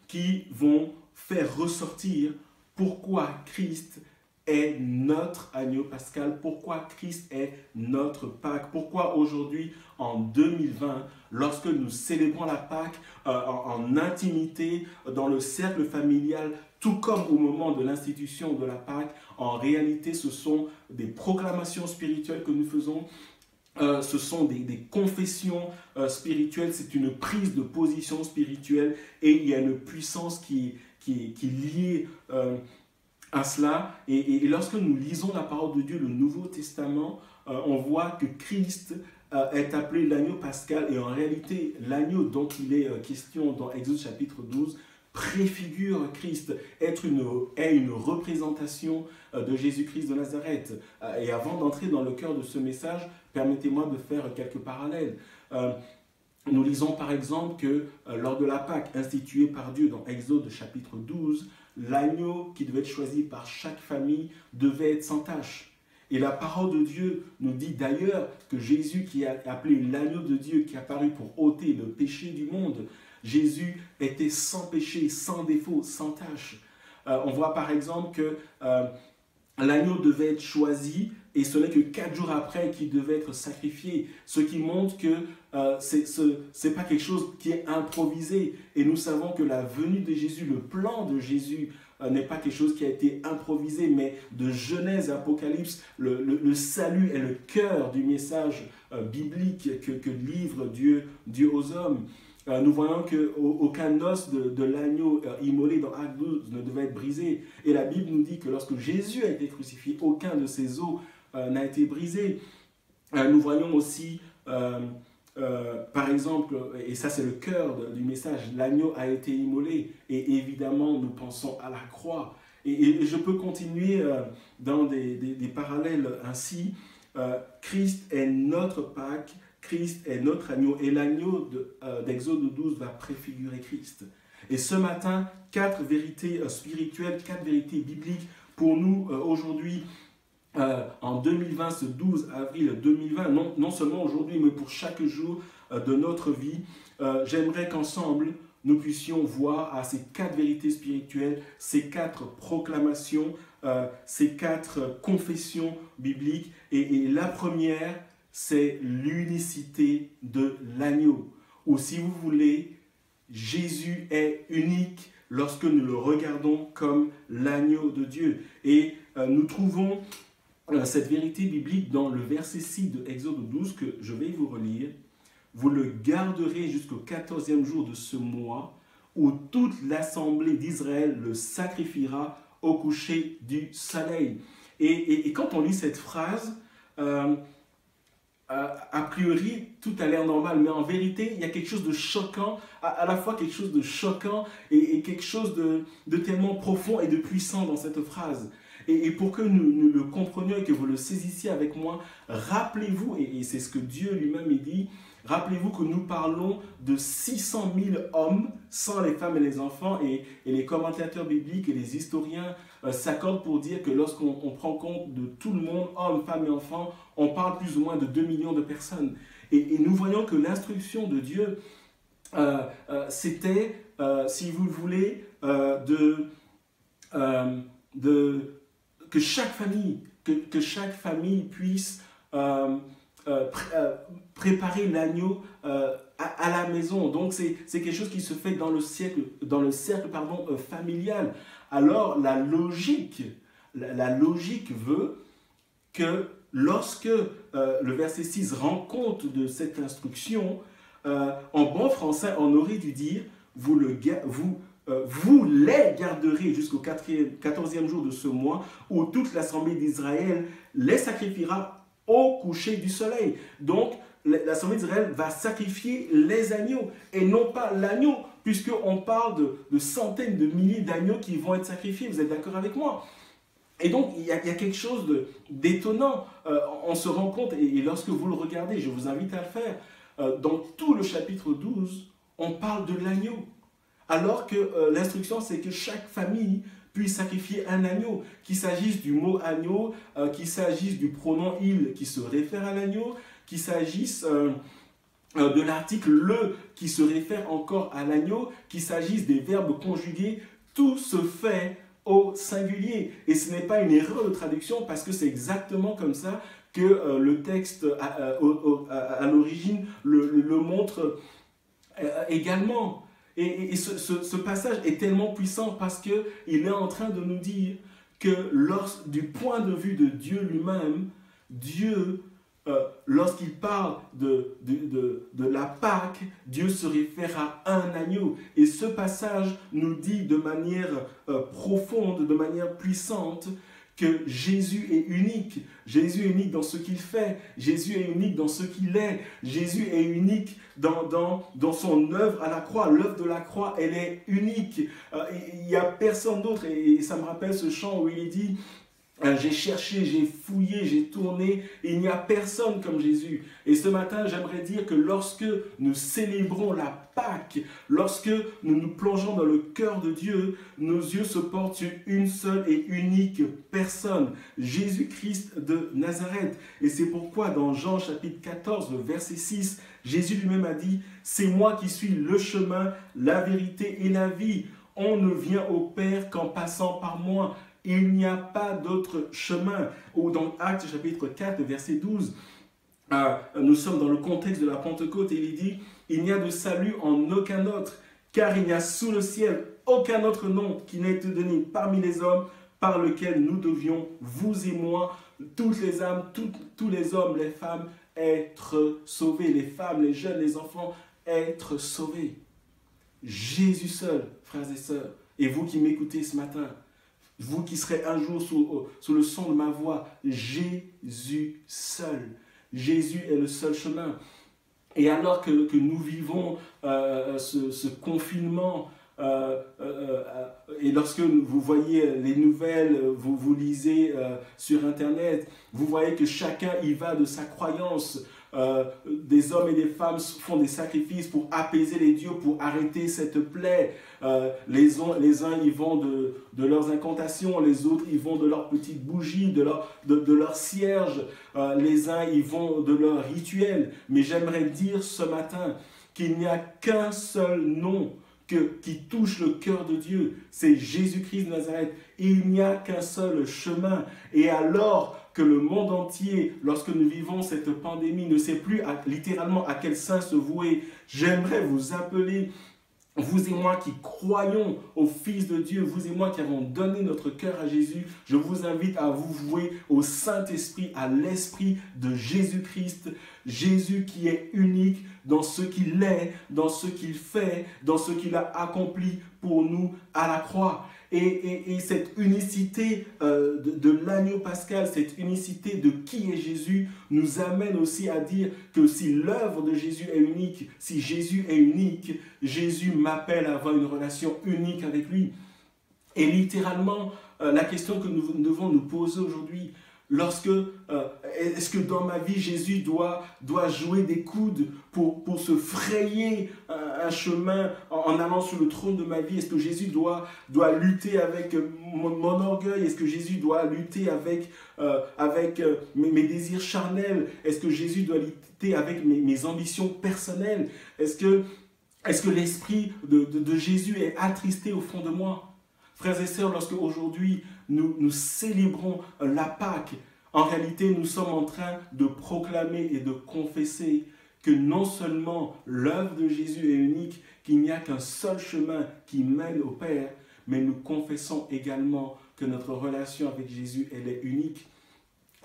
qui vont faire ressortir pourquoi Christ est notre agneau pascal, pourquoi Christ est notre Pâque, pourquoi aujourd'hui, en 2020, lorsque nous célébrons la Pâque en intimité, dans le cercle familial, tout comme au moment de l'institution de la Pâque, en réalité, ce sont des proclamations spirituelles que nous faisons, ce sont des confessions spirituelles, c'est une prise de position spirituelle et il y a une puissance qui est liée à cela. Et lorsque nous lisons la parole de Dieu, le Nouveau Testament, on voit que Christ est appelé l'agneau pascal et en réalité, l'agneau dont il est question dans Exode chapitre 12 préfigure Christ, est une représentation de Jésus-Christ de Nazareth. Et avant d'entrer dans le cœur de ce message, permettez-moi de faire quelques parallèles. Nous lisons par exemple que lors de la Pâque instituée par Dieu dans Exode chapitre 12, l'agneau qui devait être choisi par chaque famille devait être sans tache. Et la parole de Dieu nous dit d'ailleurs que Jésus, qui est appelé l'agneau de Dieu, qui est apparu pour ôter le péché du monde, Jésus était sans péché, sans défaut, sans tache. On voit par exemple que l'agneau devait être choisi et ce n'est que 4 jours après qu'il devait être sacrifié. Ce qui montre que ce n'est pas quelque chose qui est improvisé. Et nous savons que la venue de Jésus, le plan de Jésus n'est pas quelque chose qui a été improvisé, mais de Genèse à Apocalypse, le salut est le cœur du message biblique que livre Dieu aux hommes. nous voyons qu'aucun os de l'agneau immolé dans Acte 12 ne devait être brisé. Et la Bible nous dit que lorsque Jésus a été crucifié, aucun de ses os n'a été brisé. Nous voyons aussi, par exemple, et ça c'est le cœur du message, l'agneau a été immolé. Et évidemment, nous pensons à la croix. Et je peux continuer dans des parallèles ainsi. Christ est notre Pâque, Christ est notre agneau, et l'agneau d'Exode 12 va préfigurer Christ. Et ce matin, 4 vérités spirituelles, 4 vérités bibliques pour nous aujourd'hui, en 2020, ce 12 avril 2020, non seulement aujourd'hui, mais pour chaque jour de notre vie. J'aimerais qu'ensemble, nous puissions voir à ces 4 vérités spirituelles, ces 4 proclamations, ces 4 confessions bibliques. Et la première, c'est l'unicité de l'agneau. Ou si vous voulez, Jésus est unique lorsque nous le regardons comme l'agneau de Dieu. Et nous trouvons cette vérité biblique dans le verset 6 de Exode 12 que je vais vous relire. Vous le garderez jusqu'au 14e jour de ce mois où toute l'assemblée d'Israël le sacrifiera au coucher du soleil. Et quand on lit cette phrase, a priori, tout a l'air normal, mais en vérité, il y a quelque chose de choquant, à la fois quelque chose de choquant et quelque chose de tellement profond et de puissant dans cette phrase. Et pour que nous le comprenions et que vous le saisissiez avec moi, rappelez-vous, et c'est ce que Dieu lui-même dit, rappelez-vous que nous parlons de 600 000 hommes, sans les femmes et les enfants, et les commentateurs bibliques et les historiens s'accordent pour dire que lorsqu'on prend compte de tout le monde, hommes, femmes et enfants, on parle plus ou moins de 2 millions de personnes. Et nous voyons que l'instruction de Dieu, c'était, si vous le voulez, que chaque famille puisse préparer l'agneau à la maison. Donc c'est quelque chose qui se fait dans le cercle familial. Alors la logique veut que lorsque le verset 6 rend compte de cette instruction, en bon français, on aurait dû dire vous les garderez jusqu'au 14e jour de ce mois où toute l'assemblée d'Israël les sacrifiera au coucher du soleil. Donc, l'assemblée d'Israël va sacrifier les agneaux et non pas l'agneau, puisqu'on parle de centaines de milliers d'agneaux qui vont être sacrifiés. Vous êtes d'accord avec moi? Et donc, il y a quelque chose d'étonnant. On se rend compte, et lorsque vous le regardez, je vous invite à le faire, dans tout le chapitre 12, on parle de l'agneau. Alors que l'instruction, c'est que chaque famille puisse sacrifier un agneau, qu'il s'agisse du mot agneau, qu'il s'agisse du pronom il qui se réfère à l'agneau, qu'il s'agisse de l'article le qui se réfère encore à l'agneau, qu'il s'agisse des verbes conjugués, tout se fait au singulier. Et ce n'est pas une erreur de traduction parce que c'est exactement comme ça que le texte à l'origine le montre également. Et ce passage est tellement puissant parce qu'il est en train de nous dire que du point de vue de Dieu lui-même, Dieu, lorsqu'il parle de la Pâque, Dieu se réfère à un agneau. Et ce passage nous dit de manière profonde, de manière puissante, que Jésus est unique. Jésus est unique dans ce qu'il fait. Jésus est unique dans ce qu'il est. Jésus est unique dans son œuvre à la croix. L'œuvre de la croix, elle est unique. Il n'y a personne d'autre. Et ça me rappelle ce chant où il dit « J'ai cherché, j'ai fouillé, j'ai tourné, et il n'y a personne comme Jésus. » Et ce matin, j'aimerais dire que lorsque nous célébrons la Pâque, lorsque nous nous plongeons dans le cœur de Dieu, nos yeux se portent sur une seule et unique personne, Jésus-Christ de Nazareth. Et c'est pourquoi dans Jean chapitre 14, verset 6, Jésus lui-même a dit « C'est moi qui suis le chemin, la vérité et la vie. On ne vient au Père qu'en passant par moi. Il n'y a pas d'autre chemin. » Ou dans Actes chapitre 4, verset 12, nous sommes dans le contexte de la Pentecôte et il dit « Il n'y a de salut en aucun autre, car il n'y a sous le ciel aucun autre nom qui n'ait été donné parmi les hommes par lequel nous devions, vous et moi, toutes les âmes, tous les hommes, les femmes, être sauvés, les femmes, les jeunes, les enfants, être sauvé. Jésus seul, frères et sœurs. Et vous qui m'écoutez ce matin, vous qui serez un jour sous le son de ma voix, Jésus seul. Jésus est le seul chemin. Et alors que nous vivons ce confinement, et lorsque vous voyez les nouvelles, vous lisez sur Internet, vous voyez que chacun y va de sa croyance. Des hommes et des femmes font des sacrifices pour apaiser les dieux, pour arrêter cette plaie. Les uns y vont de leurs incantations, les autres y vont de leurs petites bougies, de leurs cierges, les uns y vont de leurs rituels. Mais j'aimerais dire ce matin qu'il n'y a qu'un seul nom qui touche le cœur de Dieu, c'est Jésus-Christ de Nazareth. Et il n'y a qu'un seul chemin. Et alors que le monde entier, lorsque nous vivons cette pandémie, ne sait plus littéralement à quel saint se vouer, j'aimerais vous appeler, vous et moi qui croyons au Fils de Dieu, vous et moi qui avons donné notre cœur à Jésus, je vous invite à vous vouer au Saint-Esprit, à l'Esprit de Jésus-Christ, Jésus qui est unique dans ce qu'il est, dans ce qu'il fait, dans ce qu'il a accompli pour nous à la croix. Et cette unicité de l'agneau pascal, cette unicité de qui est Jésus, nous amène aussi à dire que si l'œuvre de Jésus est unique, si Jésus est unique, Jésus m'appelle à avoir une relation unique avec lui. Et littéralement, la question que nous devons nous poser aujourd'hui, est-ce que dans ma vie, Jésus doit jouer des coudes pour se frayer un chemin en allant sur le trône de ma vie? Est-ce que Jésus doit lutter avec mon orgueil? Est-ce que Jésus doit lutter avec mes désirs charnels? Est-ce que Jésus doit lutter avec mes ambitions personnelles? Est-ce que l'esprit de Jésus est attristé au fond de moi? Frères et sœurs, lorsque aujourd'hui nous célébrons la Pâque, en réalité nous sommes en train de proclamer et de confesser que non seulement l'œuvre de Jésus est unique, qu'il n'y a qu'un seul chemin qui mène au Père, mais nous confessons également que notre relation avec Jésus, elle est unique.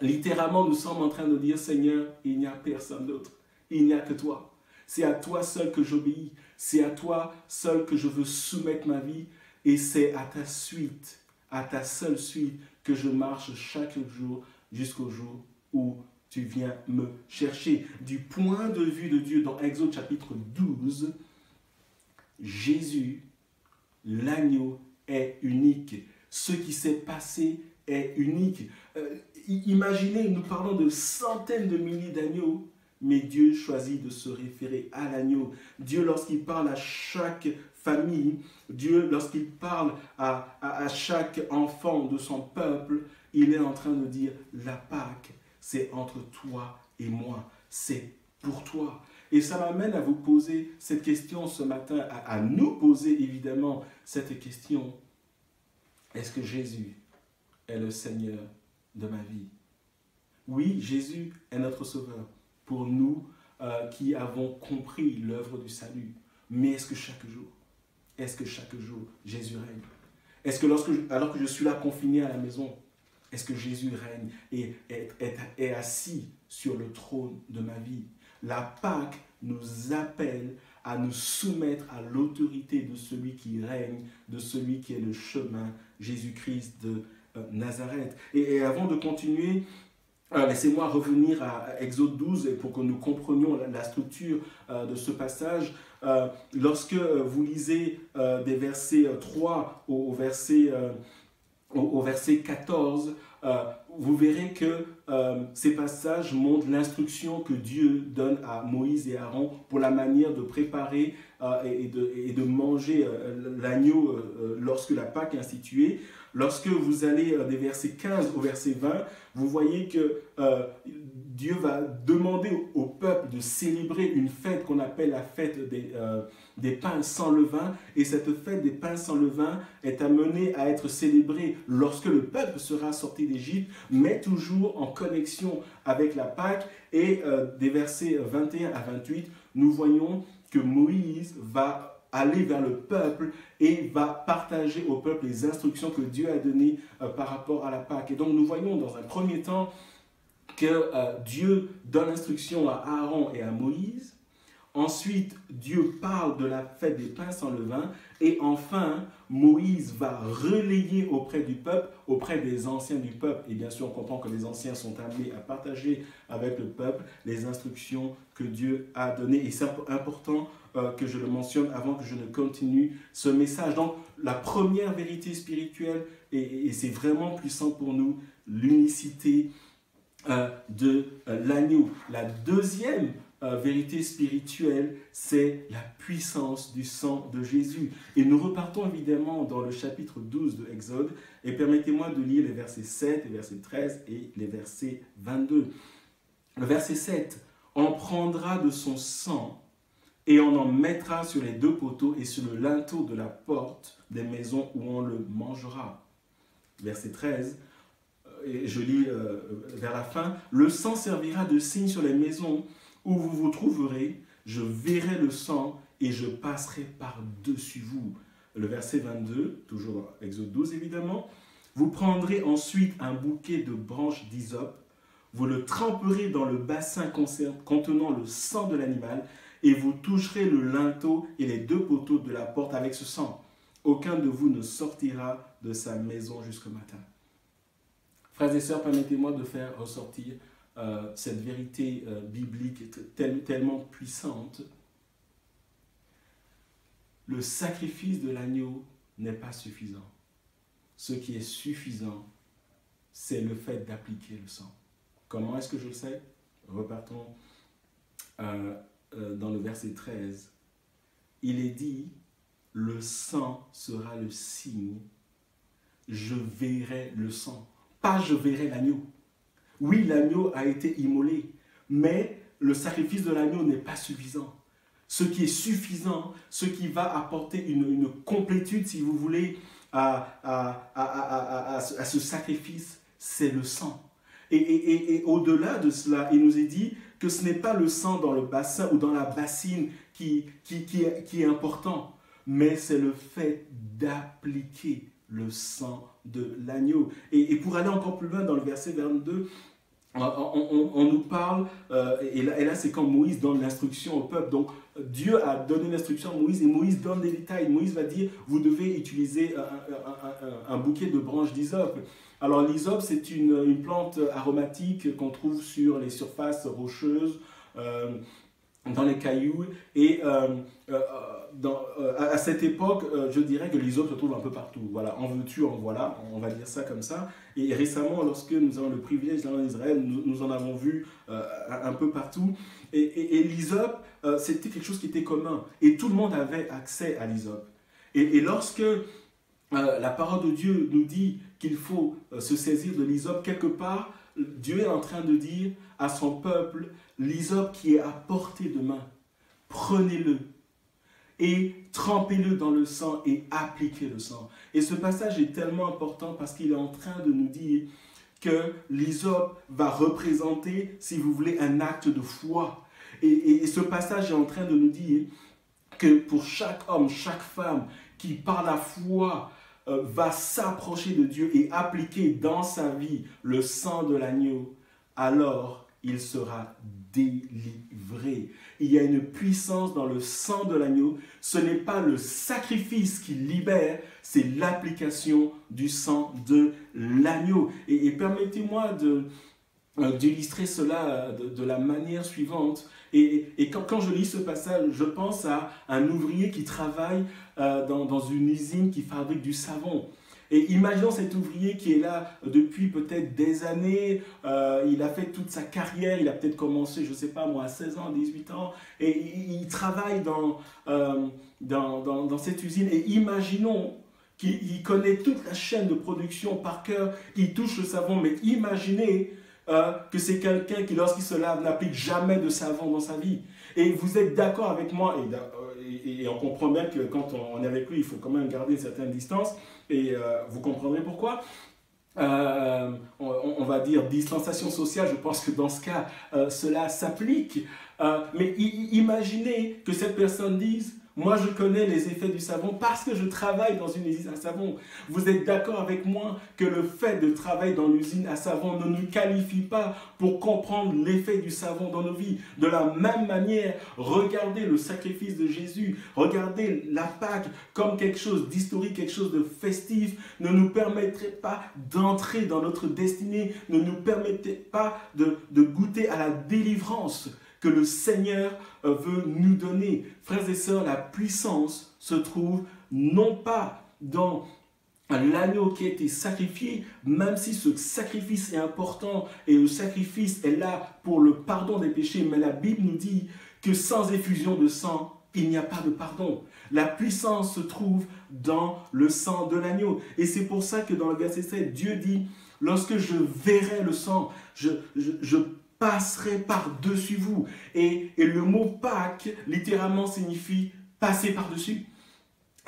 Littéralement, nous sommes en train de dire, Seigneur, il n'y a personne d'autre, il n'y a que toi. C'est à toi seul que j'obéis, c'est à toi seul que je veux soumettre ma vie, et c'est à ta seule suite, que je marche chaque jour jusqu'au jour où tu viens me chercher. Du point de vue de Dieu, dans Exode chapitre 12, Jésus, l'agneau, est unique. Ce qui s'est passé est unique. Imaginez, nous parlons de centaines de milliers d'agneaux, mais Dieu choisit de se référer à l'agneau. Dieu, lorsqu'il parle à chaque famille, Dieu, lorsqu'il parle à chaque enfant de son peuple, il est en train de dire, la Pâque, c'est entre toi et moi, c'est pour toi. Et ça m'amène à vous poser cette question ce matin, à nous poser évidemment cette question. Est-ce que Jésus est le Seigneur de ma vie? Oui, Jésus est notre Sauveur. Pour nous qui avons compris l'œuvre du salut. Mais est-ce que chaque jour, Jésus règne? Est-ce que alors que je suis là confiné à la maison, est-ce que Jésus règne et est assis sur le trône de ma vie? La Pâque nous appelle à nous soumettre à l'autorité de celui qui règne, de celui qui est le chemin, Jésus-Christ de Nazareth. Et avant de continuer, laissez-moi revenir à Exode 12 pour que nous comprenions la structure de ce passage. Lorsque vous lisez des versets 3 au verset 14, vous verrez que ces passages montrent l'instruction que Dieu donne à Moïse et Aaron pour la manière de préparer et de manger l'agneau lorsque la Pâque est instituée. Lorsque vous allez des versets 15 au verset 20, vous voyez que Dieu va demander au peuple de célébrer une fête qu'on appelle la fête des pains sans levain. Et cette fête des pains sans levain est amenée à être célébrée lorsque le peuple sera sorti d'Égypte, mais toujours en connexion avec la Pâque. Et des versets 21 à 28, nous voyons que Moïse va aller vers le peuple et va partager au peuple les instructions que Dieu a données par rapport à la Pâque. Et donc nous voyons dans un premier temps que Dieu donne l'instruction à Aaron et à Moïse. Ensuite, Dieu parle de la fête des pains sans levain. Et enfin, Moïse va relayer auprès du peuple, auprès des anciens du peuple. Et bien sûr, on comprend que les anciens sont amenés à partager avec le peuple les instructions que Dieu a données. Et c'est important que je le mentionne avant que je ne continue ce message. Donc, la première vérité spirituelle, et c'est vraiment puissant pour nous, l'unicité de l'agneau. La deuxième vérité spirituelle, c'est la puissance du sang de Jésus. Et nous repartons évidemment dans le chapitre 12 de Exode, et permettez-moi de lire les versets 7, les versets 13 et les versets 22. Le verset 7, « On prendra de son sang et on en mettra sur les deux poteaux et sur le linteau de la porte des maisons où on le mangera. » Verset 13, et je lis vers la fin, « Le sang servira de signe sur les maisons où vous vous trouverez, je verrai le sang et je passerai par-dessus vous. » Le verset 22, toujours dans Exode 12 évidemment, « Vous prendrez ensuite un bouquet de branches d'hysope, vous le tremperez dans le bassin contenant le sang de l'animal et vous toucherez le linteau et les deux poteaux de la porte avec ce sang. Aucun de vous ne sortira de sa maison jusqu'au matin. » Frères et sœurs, permettez-moi de faire ressortir cette vérité biblique tellement puissante. Le sacrifice de l'agneau n'est pas suffisant. Ce qui est suffisant, c'est le fait d'appliquer le sang. Comment est-ce que je le sais? Repartons dans le verset 13. Il est dit, le sang sera le signe, je verrai le sang. Pas je verrai l'agneau. Oui, l'agneau a été immolé, mais le sacrifice de l'agneau n'est pas suffisant. Ce qui est suffisant, ce qui va apporter une complétude, si vous voulez, à ce sacrifice, c'est le sang. Et au-delà de cela, il nous est dit que ce n'est pas le sang dans le bassin ou dans la bassine qui est important, mais c'est le fait d'appliquer le sang de l'agneau. Et pour aller encore plus loin dans le verset 22, on nous parle, et là c'est quand Moïse donne l'instruction au peuple. Donc Dieu a donné l'instruction à Moïse et Moïse donne des détails. Moïse va dire, vous devez utiliser un bouquet de branches d'hysope. Alors l'hysope, c'est une plante aromatique qu'on trouve sur les surfaces rocheuses, dans les cailloux. Et à cette époque, je dirais que l'hysope se trouve un peu partout. Voilà, en veux-tu, en voilà, on va dire ça comme ça. Et récemment, lorsque nous avons le privilège d'aller en Israël, nous en avons vu un peu partout. Et l'hysope, c'était quelque chose qui était commun. Et tout le monde avait accès à l'hysope. Et lorsque la parole de Dieu nous dit qu'il faut se saisir de l'hysope, quelque part, Dieu est en train de dire à son peuple, l'hysope qui est à portée de main, prenez-le et trempez-le dans le sang et appliquez le sang. Et ce passage est tellement important parce qu'il est en train de nous dire que l'hysope va représenter, si vous voulez, un acte de foi. Et ce passage est en train de nous dire que pour chaque homme, chaque femme qui par la foi va s'approcher de Dieu et appliquer dans sa vie le sang de l'agneau, alors il sera délivré. Il y a une puissance dans le sang de l'agneau. Ce n'est pas le sacrifice qui libère, c'est l'application du sang de l'agneau. Et permettez-moi d'illustrer cela de la manière suivante. Et quand je lis ce passage, je pense à un ouvrier qui travaille dans une usine qui fabrique du savon. Et imaginons cet ouvrier qui est là depuis peut-être des années, il a fait toute sa carrière, il a peut-être commencé, je ne sais pas moi, à 16 ans, 18 ans, et il travaille dans cette usine. Et imaginons qu'il connaît toute la chaîne de production par cœur, il touche le savon, mais imaginez que c'est quelqu'un qui, lorsqu'il se lave, n'applique jamais de savon dans sa vie. Et vous êtes d'accord avec moi, et on comprend bien que quand on est avec lui, il faut quand même garder une certaine distance, et vous comprendrez pourquoi. On va dire distanciation sociale, je pense que dans ce cas, cela s'applique. Mais imaginez que cette personne dise, Moi, je connais les effets du savon parce que je travaille dans une usine à savon. Vous êtes d'accord avec moi que le fait de travailler dans l'usine à savon ne nous qualifie pas pour comprendre l'effet du savon dans nos vies. De la même manière, regardez le sacrifice de Jésus, regardez la Pâque comme quelque chose d'historique, quelque chose de festif, ne nous permettrait pas d'entrer dans notre destinée, ne nous permettrait pas de goûter à la délivrance que le Seigneur veut nous donner. Frères et sœurs, la puissance se trouve non pas dans l'agneau qui a été sacrifié, même si ce sacrifice est important et le sacrifice est là pour le pardon des péchés, mais la Bible nous dit que sans effusion de sang, il n'y a pas de pardon. La puissance se trouve dans le sang de l'agneau. Et c'est pour ça que dans le verset 7, Dieu dit, lorsque je verrai le sang, je passerai par-dessus vous. Et le mot Pâques, littéralement, signifie passer par-dessus.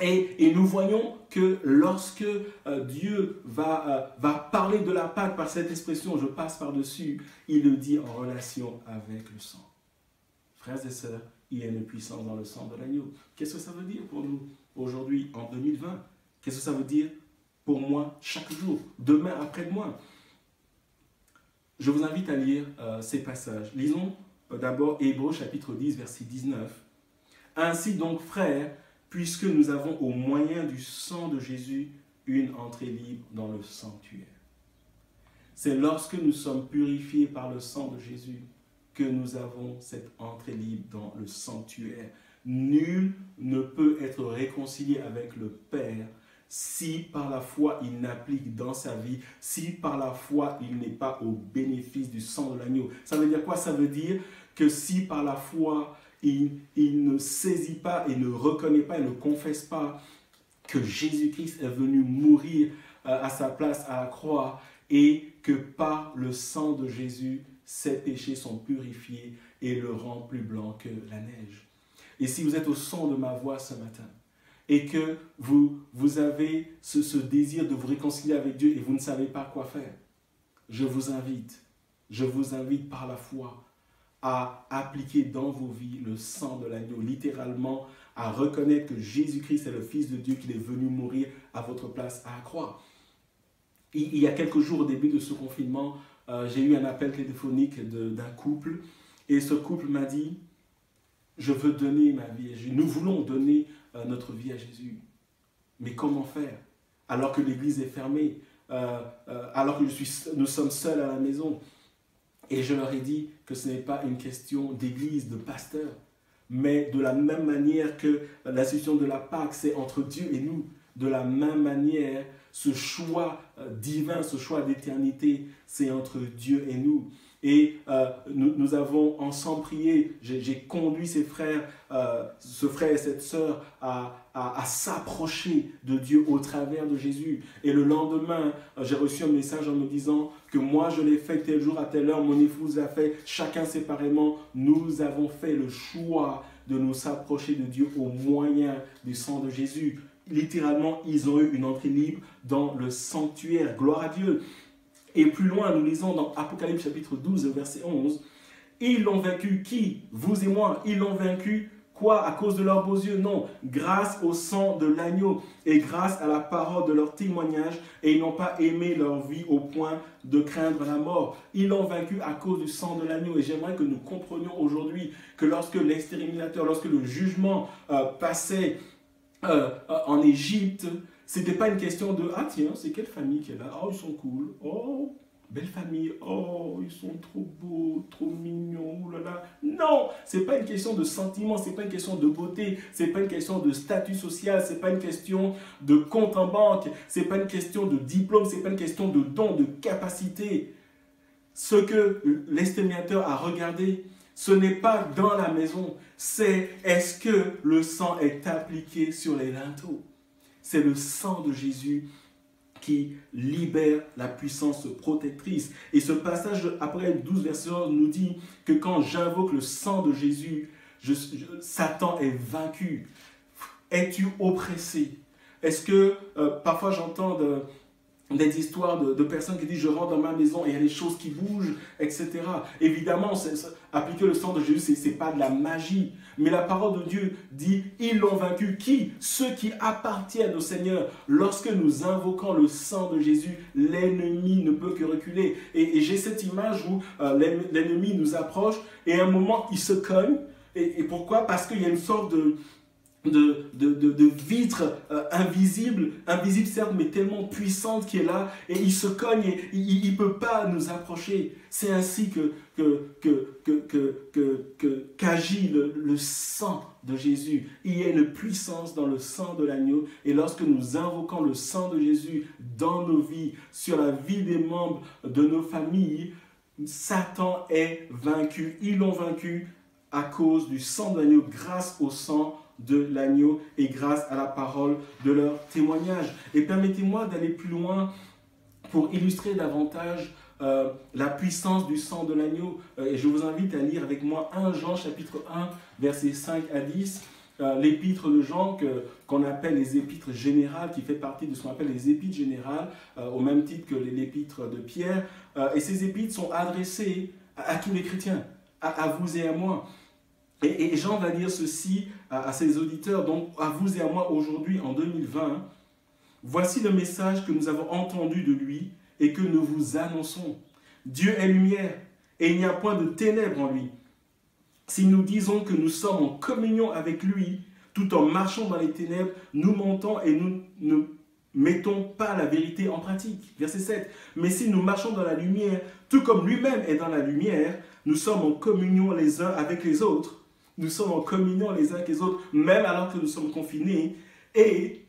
Et nous voyons que lorsque Dieu va parler de la Pâque par cette expression, je passe par-dessus, il le dit en relation avec le sang. Frères et sœurs, il y a une puissance dans le sang de l'agneau. Qu'est-ce que ça veut dire pour nous aujourd'hui, en 2020? Qu'est-ce que ça veut dire pour moi chaque jour, demain, après-demain? Je vous invite à lire ces passages. Lisons d'abord Hébreux chapitre 10, verset 19. « Ainsi donc, frères, puisque nous avons au moyen du sang de Jésus une entrée libre dans le sanctuaire. » C'est lorsque nous sommes purifiés par le sang de Jésus que nous avons cette entrée libre dans le sanctuaire. Nul ne peut être réconcilié avec le Père si par la foi il n'applique dans sa vie, si par la foi il n'est pas au bénéfice du sang de l'agneau. Ça veut dire quoi? Ça veut dire que si par la foi il ne saisit pas et ne reconnaît pas et ne confesse pas que Jésus-Christ est venu mourir à sa place à la croix et que par le sang de Jésus, ses péchés sont purifiés et le rend plus blanc que la neige. Et si vous êtes au son de ma voix ce matin, et que vous avez ce désir de vous réconcilier avec Dieu et vous ne savez pas quoi faire, je vous invite par la foi à appliquer dans vos vies le sang de l'agneau, littéralement à reconnaître que Jésus-Christ est le Fils de Dieu, qu'il est venu mourir à votre place à la croix. Il y a quelques jours, au début de ce confinement, j'ai eu un appel téléphonique d'un couple, et ce couple m'a dit, je veux donner ma vie à Jésus, nous voulons donner notre vie à Jésus. Mais comment faire? Alors que l'église est fermée, alors que nous sommes seuls à la maison. Et je leur ai dit que ce n'est pas une question d'église, de pasteur, mais de la même manière que l'institution de la Pâque, c'est entre Dieu et nous, de la même manière, ce choix divin, ce choix d'éternité, c'est entre Dieu et nous. Et nous avons ensemble prié, j'ai conduit ces frères, ce frère et cette sœur à s'approcher de Dieu au travers de Jésus. Et le lendemain, j'ai reçu un message en me disant que moi je l'ai fait tel jour à telle heure, mon épouse l'a fait, chacun séparément, nous avons fait le choix de nous approcher de Dieu au moyen du sang de Jésus. Littéralement, ils ont eu une entrée libre dans le sanctuaire. Gloire à Dieu. Et plus loin, nous lisons dans Apocalypse chapitre 12, verset 11. Ils l'ont vaincu, qui? Vous et moi. Ils l'ont vaincu, quoi? À cause de leurs beaux yeux? Non. Grâce au sang de l'agneau et grâce à la parole de leur témoignage. Et ils n'ont pas aimé leur vie au point de craindre la mort. Ils l'ont vaincu à cause du sang de l'agneau. Et j'aimerais que nous comprenions aujourd'hui que lorsque l'exterminateur, lorsque le jugement passait en Égypte, c'était pas une question de « Ah tiens, c'est quelle famille qui est là? Oh, ils sont cool. Oh, belle famille. Oh, ils sont trop beaux, trop mignons. Oh là là. » Non, c'est pas une question de sentiment, c'est pas une question de beauté, c'est pas une question de statut social, c'est pas une question de compte en banque, c'est pas une question de diplôme, c'est pas une question de don, de capacité. Ce que l'exterminateur a regardé, ce n'est pas dans la maison, c'est est-ce que le sang est appliqué sur les linteaux. C'est le sang de Jésus qui libère la puissance protectrice. Et ce passage, après 12 versets, nous dit que quand j'invoque le sang de Jésus, Satan est vaincu. Es-tu oppressé? Est-ce que parfois j'entends des histoires de personnes qui disent « je rentre dans ma maison et il y a des choses qui bougent », etc. Évidemment, appliquer le sang de Jésus, ce n'est pas de la magie. Mais la parole de Dieu dit « ils l'ont vaincu ». Qui? Ceux qui appartiennent au Seigneur. Lorsque nous invoquons le sang de Jésus, l'ennemi ne peut que reculer. Et j'ai cette image où l'ennemi nous approche et à un moment, il se cogne. Et pourquoi? Parce qu'il y a une sorte de vitre invisible certes, mais tellement puissante qui est là, et il se cogne et il ne peut pas nous approcher. C'est ainsi qu'agit le sang de Jésus. Il y a une puissance dans le sang de l'agneau, et lorsque nous invoquons le sang de Jésus dans nos vies, sur la vie des membres de nos familles, Satan est vaincu. Ils l'ont vaincu à cause du sang de l'agneau, grâce au sang de l'agneau et grâce à la parole de leur témoignage. Et permettez-moi d'aller plus loin pour illustrer davantage la puissance du sang de l'agneau. Et je vous invite à lire avec moi 1 Jean chapitre 1, versets 5 à 10. L'épître de Jean, qu'on appelle les épîtres générales, qui fait partie de ce qu'on appelle les épîtres générales, au même titre que l'épître de Pierre. Et ces épîtres sont adressées à tous les chrétiens, à vous et à moi. Et Jean va dire ceci à ses auditeurs, donc à vous et à moi aujourd'hui en 2020. Voici le message que nous avons entendu de lui et que nous vous annonçons. Dieu est lumière et il n'y a point de ténèbres en lui. Si nous disons que nous sommes en communion avec lui, tout en marchant dans les ténèbres, nous mentons et nous ne mettons pas la vérité en pratique. Verset 7. Mais si nous marchons dans la lumière, tout comme lui-même est dans la lumière, nous sommes en communion les uns avec les autres. Nous sommes en communion les uns avec les autres, même alors que nous sommes confinés. Et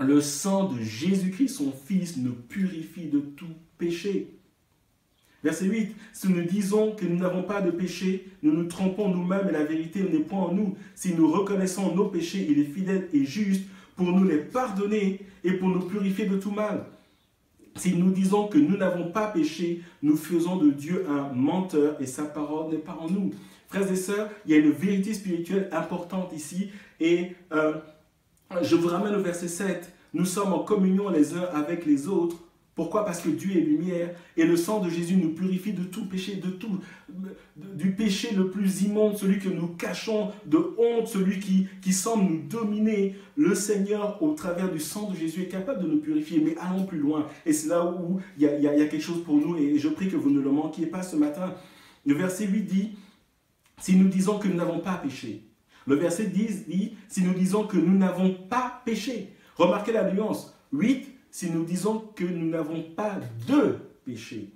le sang de Jésus-Christ, son Fils, nous purifie de tout péché. Verset 8. Si nous disons que nous n'avons pas de péché, nous nous trompons nous-mêmes et la vérité n'est point en nous. Si nous reconnaissons nos péchés, il est fidèle et juste pour nous les pardonner et pour nous purifier de tout mal. Si nous disons que nous n'avons pas péché, nous faisons de Dieu un menteur et sa parole n'est pas en nous. Frères et sœurs, il y a une vérité spirituelle importante ici et je vous ramène au verset 7. Nous sommes en communion les uns avec les autres. Pourquoi? Parce que Dieu est lumière et le sang de Jésus nous purifie de tout péché, du péché le plus immonde, celui que nous cachons, de honte, celui qui semble nous dominer. Le Seigneur, au travers du sang de Jésus, est capable de nous purifier, mais allons plus loin. Et c'est là où il y a quelque chose pour nous et je prie que vous ne le manquiez pas ce matin. Le verset 8 dit, si nous disons que nous n'avons pas péché. Le verset 10 dit, si nous disons que nous n'avons pas péché. Remarquez la nuance. 8, si nous disons que nous n'avons pas de péché.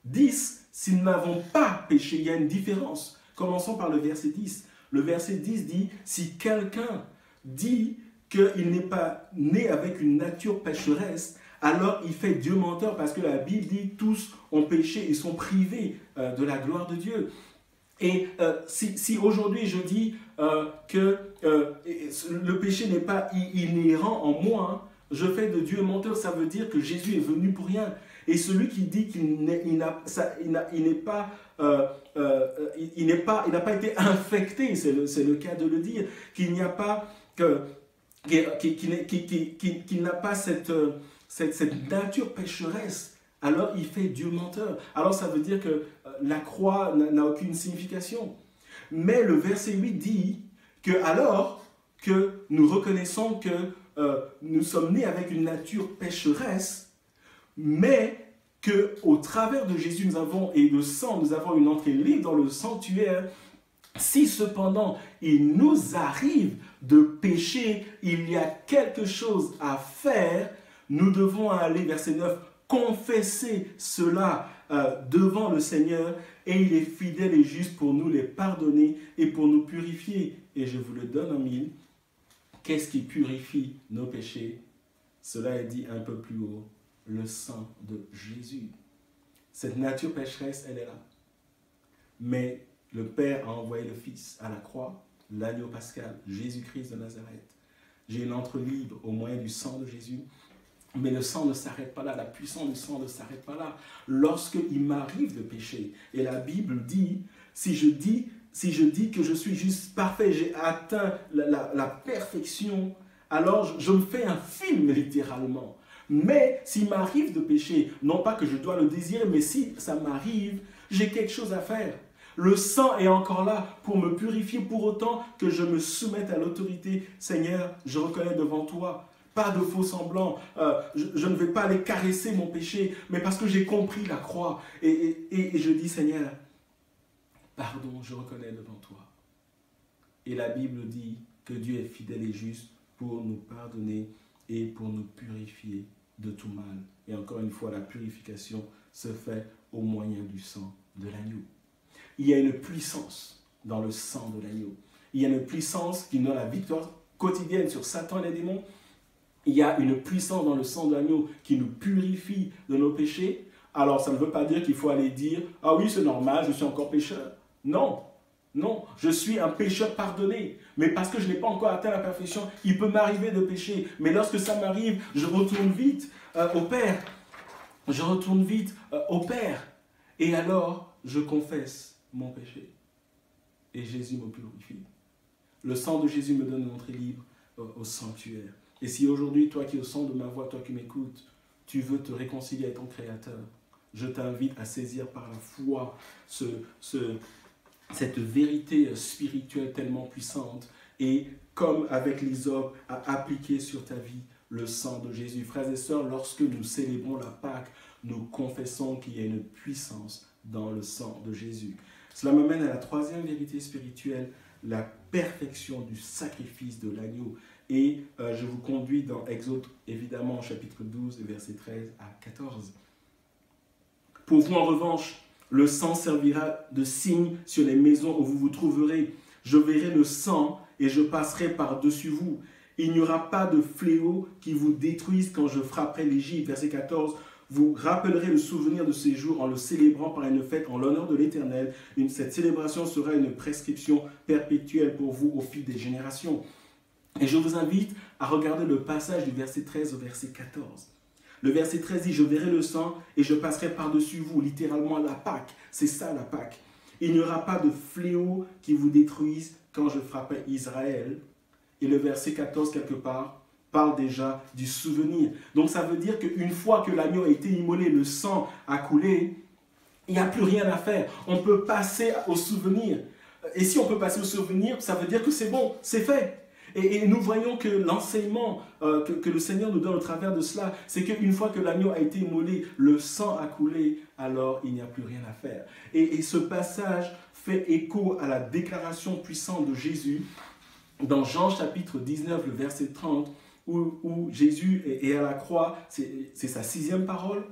10, si nous n'avons pas péché. Il y a une différence. Commençons par le verset 10. Le verset 10 dit, si quelqu'un dit qu'il n'est pas né avec une nature pécheresse, alors il fait Dieu menteur parce que la Bible dit, tous ont péché et sont privés de la gloire de Dieu. Et si aujourd'hui je dis que le péché n'est pas inhérent en moi, hein, je fais de Dieu menteur, ça veut dire que Jésus est venu pour rien. Et celui qui dit qu'il n'a pas été infecté, c'est le cas de le dire, qu'il n'y a pas qu'il n'a pas cette nature pécheresse, alors il fait Dieu menteur. Alors ça veut dire que la croix n'a aucune signification. Mais le verset 8 dit que alors que nous reconnaissons que nous sommes nés avec une nature pécheresse, mais qu'au travers de Jésus nous avons une entrée libre dans le sanctuaire. Si cependant il nous arrive de pécher, il y a quelque chose à faire, nous devons aller, verset 9, confesser cela devant le Seigneur et il est fidèle et juste pour nous les pardonner et pour nous purifier. Et je vous le donne en mille. Qu'est-ce qui purifie nos péchés? Cela est dit un peu plus haut, le sang de Jésus. Cette nature pécheresse, elle est là. Mais le Père a envoyé le Fils à la croix, l'agneau pascal, Jésus-Christ de Nazareth. J'ai une entrée libre au moyen du sang de Jésus. Mais le sang ne s'arrête pas là, la puissance du sang ne s'arrête pas là. Lorsqu'il m'arrive de pécher, et la Bible dit, si je dis que je suis juste parfait, j'ai atteint la perfection, alors je me fais un film littéralement. Mais s'il m'arrive de pécher, non pas que je dois le désirer, mais si ça m'arrive, j'ai quelque chose à faire. Le sang est encore là pour me purifier, pour autant que je me soumette à l'autorité. Seigneur, je reconnais devant toi, pas de faux semblants. Je ne vais pas aller caresser mon péché, mais parce que j'ai compris la croix. Et je dis, Seigneur, pardon, je reconnais devant toi. Et la Bible dit que Dieu est fidèle et juste pour nous pardonner et pour nous purifier de tout mal. Et encore une fois, la purification se fait au moyen du sang de l'agneau. Il y a une puissance dans le sang de l'agneau. Il y a une puissance qui donne la victoire quotidienne sur Satan et les démons. Il y a une puissance dans le sang de l'agneau qui nous purifie de nos péchés. Alors, ça ne veut pas dire qu'il faut aller dire « Ah oui, c'est normal, je suis encore pécheur. » Non, non, je suis un pécheur pardonné. Mais parce que je n'ai pas encore atteint la perfection, il peut m'arriver de pécher. Mais lorsque ça m'arrive, je retourne vite au Père. Je retourne vite au Père. Et alors, je confesse mon péché. Et Jésus me purifie. Le sang de Jésus me donne une entrée libre au sanctuaire. Et si aujourd'hui, toi qui es au son de ma voix, toi qui m'écoutes, tu veux te réconcilier avec ton Créateur, je t'invite à saisir par la foi cette vérité spirituelle tellement puissante et, comme avec l'hysope, à appliquer sur ta vie le sang de Jésus. Frères et sœurs, lorsque nous célébrons la Pâque, nous confessons qu'il y a une puissance dans le sang de Jésus. Cela m'amène à la troisième vérité spirituelle, la perfection du sacrifice de l'agneau. Et je vous conduis dans Exode, évidemment, chapitre 12, versets 13 à 14. Pour vous, en revanche, le sang servira de signe sur les maisons où vous vous trouverez. Je verrai le sang et je passerai par-dessus vous. Il n'y aura pas de fléau qui vous détruise quand je frapperai l'Égypte. Verset 14. Vous rappellerez le souvenir de ces jours en le célébrant par une fête en l'honneur de l'Éternel. Cette célébration sera une prescription perpétuelle pour vous au fil des générations. Et je vous invite à regarder le passage du verset 13 au verset 14. Le verset 13 dit « Je verrai le sang et je passerai par-dessus vous », littéralement la Pâque. C'est ça la Pâque. Il n'y aura pas de fléau qui vous détruise quand je frapperai Israël. Et le verset 14, quelque part, parle déjà du souvenir. Donc ça veut dire qu'une fois que l'agneau a été immolé, le sang a coulé, il n'y a plus rien à faire. On peut passer au souvenir. Et si on peut passer au souvenir, ça veut dire que c'est bon, c'est fait. Et nous voyons que l'enseignement que le Seigneur nous donne au travers de cela, c'est qu'une fois que l'agneau a été immolé, le sang a coulé, alors il n'y a plus rien à faire. Et ce passage fait écho à la déclaration puissante de Jésus dans Jean chapitre 19, le verset 30, où Jésus est à la croix. C'est sa 6e parole.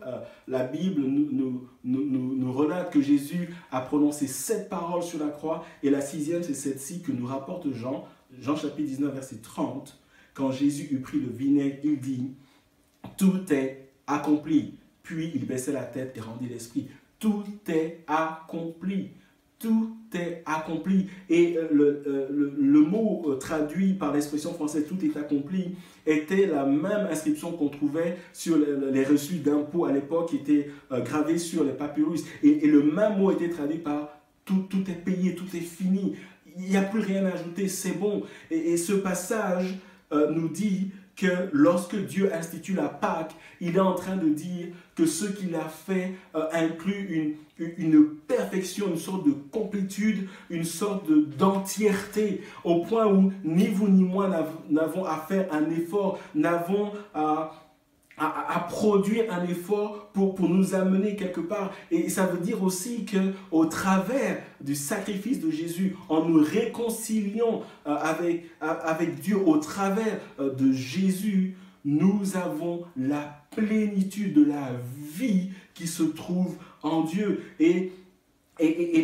La Bible nous relate que Jésus a prononcé 7 paroles sur la croix, et la 6e, c'est celle-ci que nous rapporte Jean chapitre 19, verset 30, quand Jésus eut pris le vinaigre, il dit « Tout est accompli ». Puis il baissait la tête et rendit l'esprit. Tout est accompli. Tout est accompli. Et le mot traduit par l'expression française « tout est accompli » était la même inscription qu'on trouvait sur les reçus d'impôts à l'époque, qui étaient gravés sur les papyrus. Et le même mot était traduit par « tout est payé, tout est fini ». Il n'y a plus rien à ajouter, c'est bon. Et ce passage nous dit que lorsque Dieu institue la Pâque, il est en train de dire que ce qu'il a fait inclut une perfection, une sorte de complétude, une sorte d'entièreté, au point où ni vous ni moi n'avons à faire un effort, n'avons à produire un effort pour nous amener quelque part. Et ça veut dire aussi qu'au travers du sacrifice de Jésus, en nous réconciliant avec Dieu, au travers de Jésus, nous avons la plénitude de la vie qui se trouve en Dieu. Et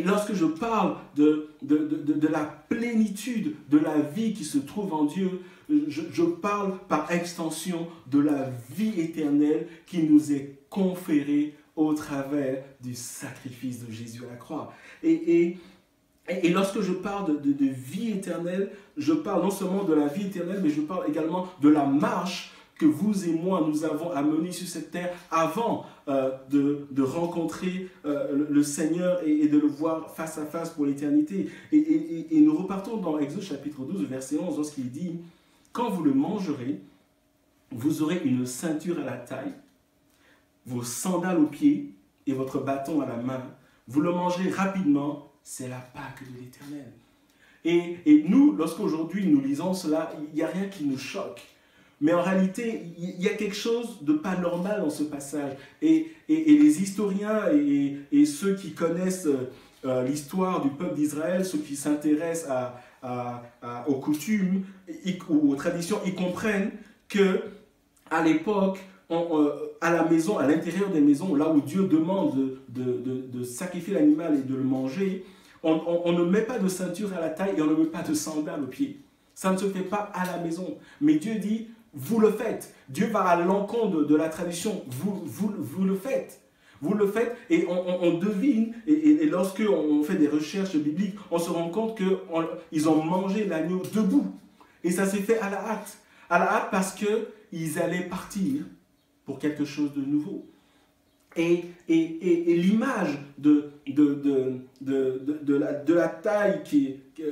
lorsque je parle de la plénitude de la vie qui se trouve en Dieu, je parle par extension de la vie éternelle qui nous est conférée au travers du sacrifice de Jésus à la croix. Et lorsque je parle de vie éternelle, je parle non seulement de la vie éternelle, mais je parle également de la marche que vous et moi, nous avons à mener sur cette terre avant de rencontrer le Seigneur et de le voir face à face pour l'éternité. Et nous repartons dans Exode chapitre 12, verset 11, lorsqu'il dit « Quand vous le mangerez, vous aurez une ceinture à la taille, vos sandales aux pieds et votre bâton à la main. Vous le mangerez rapidement, c'est la Pâque de l'Éternel. Et nous, lorsqu'aujourd'hui nous lisons cela, il n'y a rien qui nous choque. Mais en réalité, il y a quelque chose de pas normal dans ce passage. Et les historiens et ceux qui connaissent l'histoire du peuple d'Israël, ceux qui s'intéressent aux coutumes ou aux traditions, ils comprennent que à l'époque, à la maison, à l'intérieur des maisons, là où Dieu demande de sacrifier l'animal et de le manger, on ne met pas de ceinture à la taille et on ne met pas de sandales aux pieds. Ça ne se fait pas à la maison. Mais Dieu dit, vous le faites. Dieu va à l'encontre de la tradition. Vous le faites. Vous le faites et on devine, et lorsque on fait des recherches bibliques, on se rend compte qu'ils ont mangé l'agneau debout. Et ça s'est fait à la hâte. À la hâte parce qu'ils allaient partir pour quelque chose de nouveau. Et l'image de la taille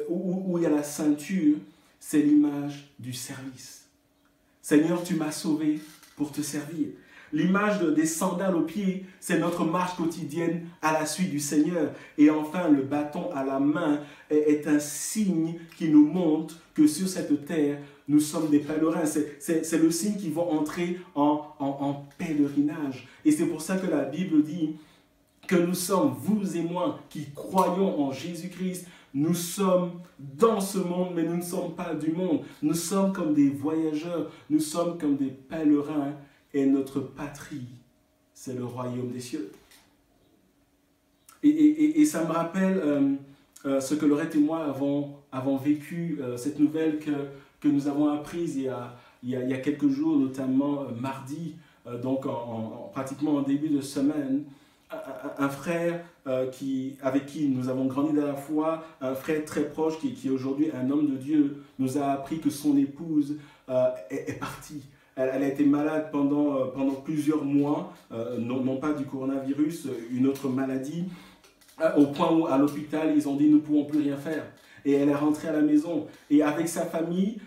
où il y a la ceinture, c'est l'image du service. Seigneur, tu m'as sauvé pour te servir. L'image des sandales aux pieds, c'est notre marche quotidienne à la suite du Seigneur. Et enfin, le bâton à la main est un signe qui nous montre que sur cette terre, nous sommes des pèlerins. C'est le signe qu'ils vont entrer en pèlerinage. Et c'est pour ça que la Bible dit que nous sommes, vous et moi, qui croyons en Jésus-Christ, nous sommes dans ce monde, mais nous ne sommes pas du monde. Nous sommes comme des voyageurs, nous sommes comme des pèlerins. Et notre patrie, c'est le royaume des cieux. Et ça me rappelle ce que Laurette et moi avons vécu, cette nouvelle que nous avons apprise il y a quelques jours, notamment mardi, donc pratiquement en début de semaine. Un frère avec qui nous avons grandi dans la foi, un frère très proche qui est aujourd'hui un homme de Dieu, nous a appris que son épouse est partie. Elle a été malade pendant plusieurs mois, non pas du coronavirus, une autre maladie, au point où à l'hôpital, ils ont dit « nous ne pouvons plus rien faire ». Et elle est rentrée à la maison. Et avec sa famille,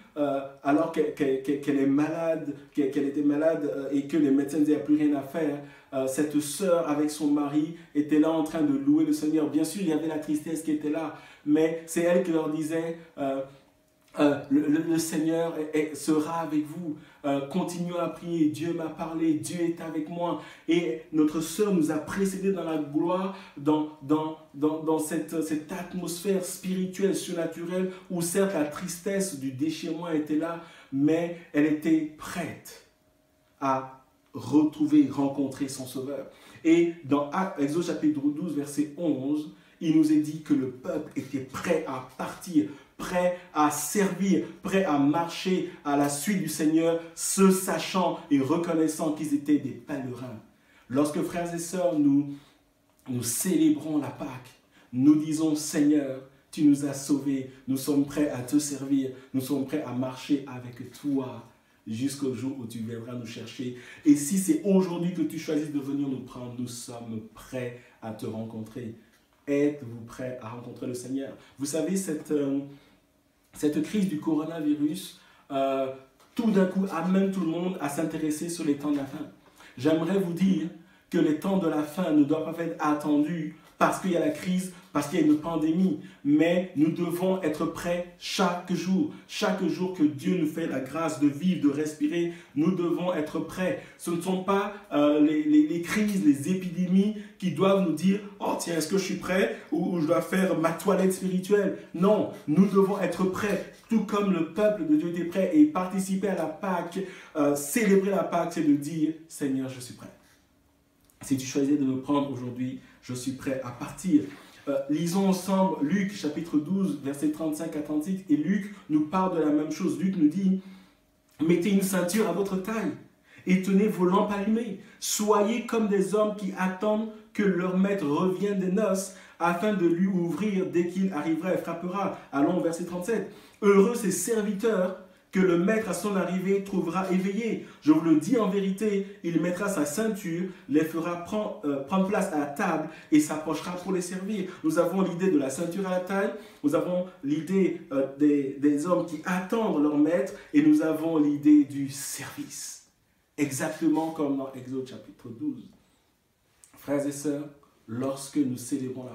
alors qu'elle est malade, qu'elle était malade et que les médecins disaient « il n'y a plus rien à faire », cette sœur avec son mari était là en train de louer le Seigneur. Bien sûr, il y avait la tristesse qui était là, mais c'est elle qui leur disait le Seigneur sera avec vous. Continuons à prier. Dieu m'a parlé. Dieu est avec moi. Et notre sœur nous a précédés dans la gloire, dans cette atmosphère spirituelle, surnaturelle, où certes la tristesse du déchirement était là, mais elle était prête à rencontrer son Sauveur. Et dans Exode chapitre 12, verset 11, il nous est dit que le peuple était prêt à partir, prêt à servir, prêt à marcher à la suite du Seigneur, se sachant et reconnaissant qu'ils étaient des pèlerins. Lorsque, frères et sœurs, nous célébrons la Pâque, nous disons « Seigneur, tu nous as sauvés, nous sommes prêts à te servir, nous sommes prêts à marcher avec toi jusqu'au jour où tu viendras nous chercher. Et si c'est aujourd'hui que tu choisis de venir nous prendre, nous sommes prêts à te rencontrer. » Êtes-vous prêts à rencontrer le Seigneur? Vous savez, cette crise du coronavirus, tout d'un coup, amène tout le monde à s'intéresser sur les temps de la fin. J'aimerais vous dire que les temps de la fin ne doivent pas être attendus parce qu'il y a la crise, parce qu'il y a une pandémie, mais nous devons être prêts chaque jour que Dieu nous fait la grâce de vivre, de respirer, nous devons être prêts. Ce ne sont pas les crises, les épidémies qui doivent nous dire « Oh tiens, est-ce que je suis prêt ou je dois faire ma toilette spirituelle ?» Non, nous devons être prêts, tout comme le peuple de Dieu était prêt, et participer à la Pâque, célébrer la Pâque, c'est de dire « Seigneur, je suis prêt. Si tu choisis de me prendre aujourd'hui, je suis prêt à partir. » Lisons ensemble Luc chapitre 12, versets 35 à 36. Et Luc nous parle de la même chose. Luc nous dit « Mettez une ceinture à votre taille et tenez vos lampes allumées. Soyez comme des hommes qui attendent que leur maître revienne des noces afin de lui ouvrir dès qu'il arrivera et frappera. » Allons au verset 37. « Heureux ces serviteurs que le maître à son arrivée trouvera éveillés. Je vous le dis en vérité, il mettra sa ceinture, les fera prendre place à la table et s'approchera pour les servir. » Nous avons l'idée de la ceinture à la taille, nous avons l'idée des hommes qui attendent leur maître et nous avons l'idée du service. exactement comme dans Exode chapitre 12. Frères et sœurs, lorsque nous célébrons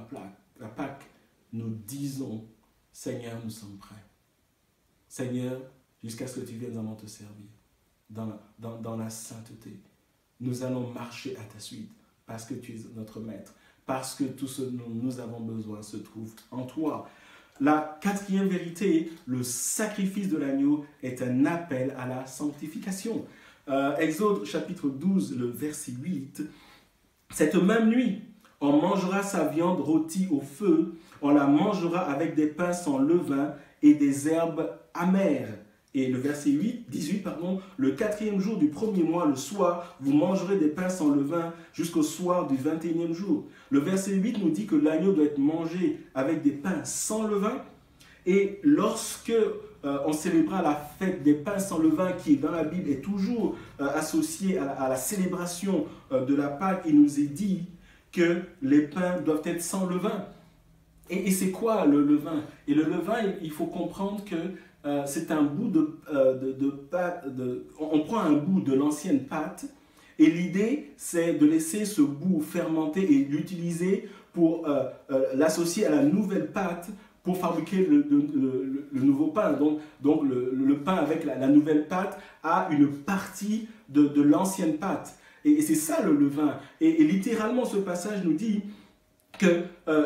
la Pâque, nous disons, Seigneur, nous sommes prêts. Seigneur, jusqu'à ce que tu viennes vraiment te servir dans la sainteté. Nous allons marcher à ta suite parce que tu es notre maître, parce que tout ce dont nous avons besoin se trouve en toi. La quatrième vérité, le sacrifice de l'agneau est un appel à la sanctification. Exode chapitre 12, le verset 8. Cette même nuit, on mangera sa viande rôtie au feu, on la mangera avec des pains sans levain et des herbes amères. Et le verset 18, le 4e jour du 1er mois, le soir, vous mangerez des pains sans levain jusqu'au soir du 21e jour. Le verset 8 nous dit que l'agneau doit être mangé avec des pains sans levain. Et lorsque on célébrera la fête des pains sans levain, qui dans la Bible est toujours associée à la célébration de la Pâque, il nous est dit que les pains doivent être sans levain. Et c'est quoi le levain? Et le levain, il faut comprendre que c'est un bout de pâte, on prend un bout de l'ancienne pâte, et l'idée c'est de laisser ce bout fermenter et l'utiliser pour l'associer à la nouvelle pâte pour fabriquer le nouveau pain. Donc le pain avec la nouvelle pâte a une partie de l'ancienne pâte. Et c'est ça le levain. Et littéralement ce passage nous dit que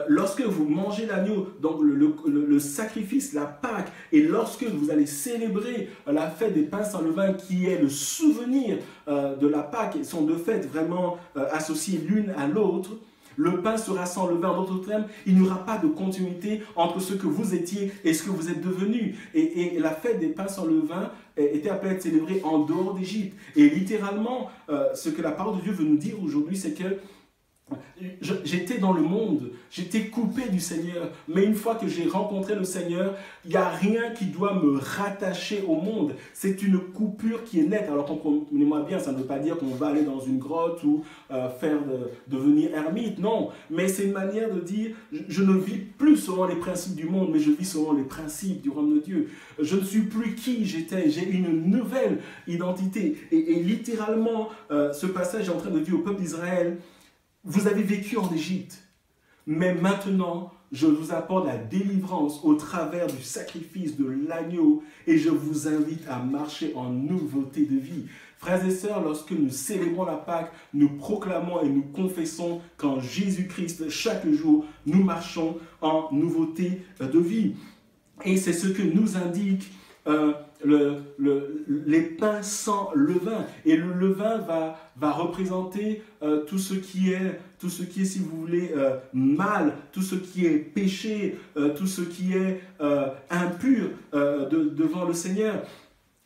lorsque vous mangez l'agneau, donc le sacrifice, la Pâque, et lorsque vous allez célébrer la fête des pains sans levain, qui est le souvenir de la Pâque, et sont de fait vraiment associés l'une à l'autre, le pain sera sans levain. En d'autres termes, il n'y aura pas de continuité entre ce que vous étiez et ce que vous êtes devenu. Et la fête des pains sans levain était appelée à être célébrée en dehors d'Égypte. Et littéralement, ce que la parole de Dieu veut nous dire aujourd'hui, c'est que j'étais dans le monde, j'étais coupé du Seigneur, mais une fois que j'ai rencontré le Seigneur, il n'y a rien qui doit me rattacher au monde. C'est une coupure qui est nette. Alors comprenez-moi bien, ça ne veut pas dire qu'on va aller dans une grotte ou devenir ermite, non. Mais c'est une manière de dire, je ne vis plus selon les principes du monde, mais je vis selon les principes du royaume de Dieu. Je ne suis plus qui j'étais, j'ai une nouvelle identité. Et littéralement, ce passage est en train de dire au peuple d'Israël, vous avez vécu en Égypte, mais maintenant, je vous apporte la délivrance au travers du sacrifice de l'agneau et je vous invite à marcher en nouveauté de vie. Frères et sœurs, lorsque nous célébrons la Pâque, nous proclamons et nous confessons qu'en Jésus-Christ, chaque jour, nous marchons en nouveauté de vie. Et c'est ce que nous indique les pains sans levain. Et le levain va représenter tout ce qui est, si vous voulez, mal, tout ce qui est péché, tout ce qui est impur devant le Seigneur.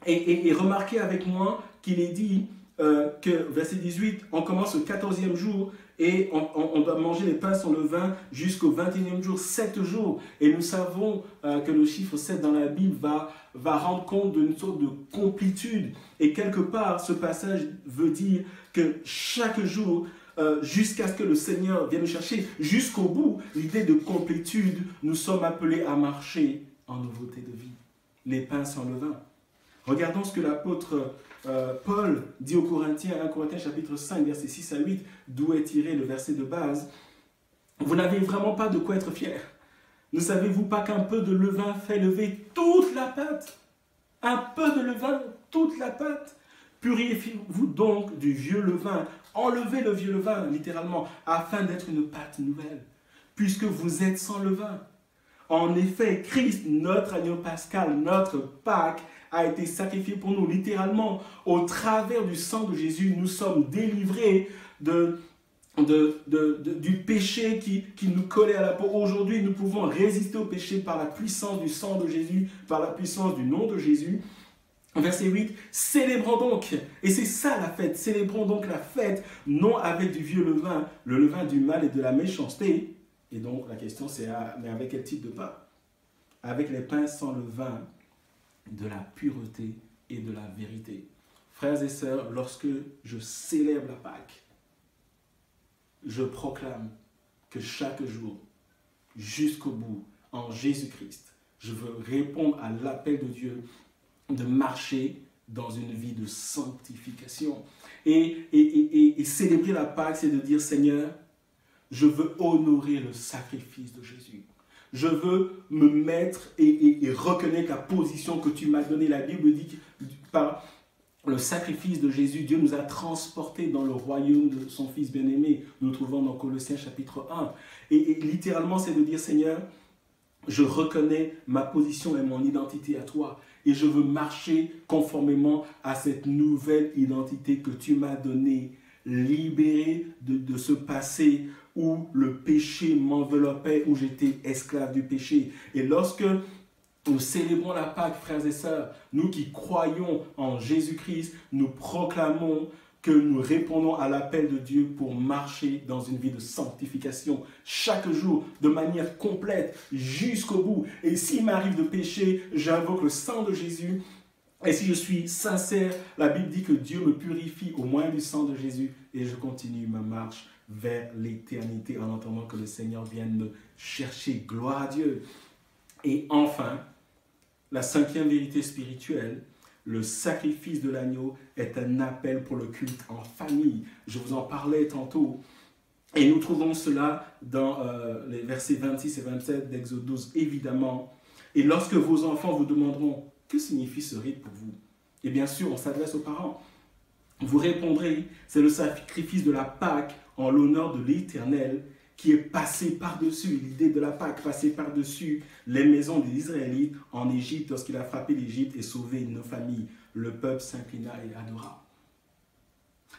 Et remarquez avec moi qu'il est dit que, verset 18, on commence le 14e jour et on doit manger les pains sans levain jusqu'au 21e jour, 7 jours. Et nous savons que le chiffre 7 dans la Bible va rendre compte d'une sorte de complétude. Et quelque part, ce passage veut dire que chaque jour, jusqu'à ce que le Seigneur vienne nous chercher, jusqu'au bout, l'idée de complétude, nous sommes appelés à marcher en nouveauté de vie. Les pains sans levain. Regardons ce que l'apôtre Paul dit aux Corinthiens, 1 Corinthiens chapitre 5, versets 6 à 8, d'où est tiré le verset de base. Vous n'avez vraiment pas de quoi être fiers. Ne savez-vous pas qu'un peu de levain fait lever toute la pâte? Un peu de levain, toute la pâte. Purifiez-vous donc du vieux levain. Enlevez le vieux levain, littéralement, afin d'être une pâte nouvelle, puisque vous êtes sans levain. En effet, Christ, notre agneau pascal, notre Pâque, a été sacrifié pour nous. Littéralement, au travers du sang de Jésus, nous sommes délivrés du péché qui nous collait à la peau. Aujourd'hui, nous pouvons résister au péché par la puissance du sang de Jésus, par la puissance du nom de Jésus. Verset 8, célébrons donc, et c'est ça la fête, célébrons donc la fête, non avec du vieux levain, le levain du mal et de la méchanceté. Et donc la question c'est, mais avec quel type de pain? Avec les pains sans levain, de la pureté et de la vérité. Frères et sœurs, lorsque je célèbre la Pâque, je proclame que chaque jour, jusqu'au bout, en Jésus-Christ, je veux répondre à l'appel de Dieu de marcher dans une vie de sanctification. Et célébrer la Pâque, c'est de dire, Seigneur, je veux honorer le sacrifice de Jésus. Je veux me mettre et reconnaître la position que tu m'as donnée. La Bible dit que par le sacrifice de Jésus, Dieu nous a transportés dans le royaume de son Fils bien-aimé. Nous le trouvons dans Colossiens chapitre 1. Et littéralement, c'est de dire, Seigneur, je reconnais ma position et mon identité à toi. Et je veux marcher conformément à cette nouvelle identité que tu m'as donnée, libéré de ce passé où le péché m'enveloppait, où j'étais esclave du péché. Et lorsque nous célébrons la Pâque, frères et sœurs, nous qui croyons en Jésus-Christ, nous proclamons que nous répondons à l'appel de Dieu pour marcher dans une vie de sanctification chaque jour, de manière complète, jusqu'au bout. Et s'il m'arrive de pécher, j'invoque le sang de Jésus. Et si je suis sincère, la Bible dit que Dieu me purifie au moyen du sang de Jésus et je continue ma marche vers l'éternité en entendant que le Seigneur vienne me chercher. Gloire à Dieu. Et enfin, la cinquième vérité spirituelle, le sacrifice de l'agneau est un appel pour le culte en famille. Je vous en parlais tantôt. Et nous trouvons cela dans les versets 26 et 27 d'Exode 12, évidemment. Et lorsque vos enfants vous demanderont, que signifie ce rite pour vous? Et bien sûr, on s'adresse aux parents. Vous répondrez, c'est le sacrifice de la Pâque en l'honneur de l'Éternel qui est passé par-dessus, l'idée de la Pâque, passé par-dessus les maisons des Israélites en Égypte lorsqu'il a frappé l'Égypte et sauvé nos familles. Le peuple s'inclina et adora.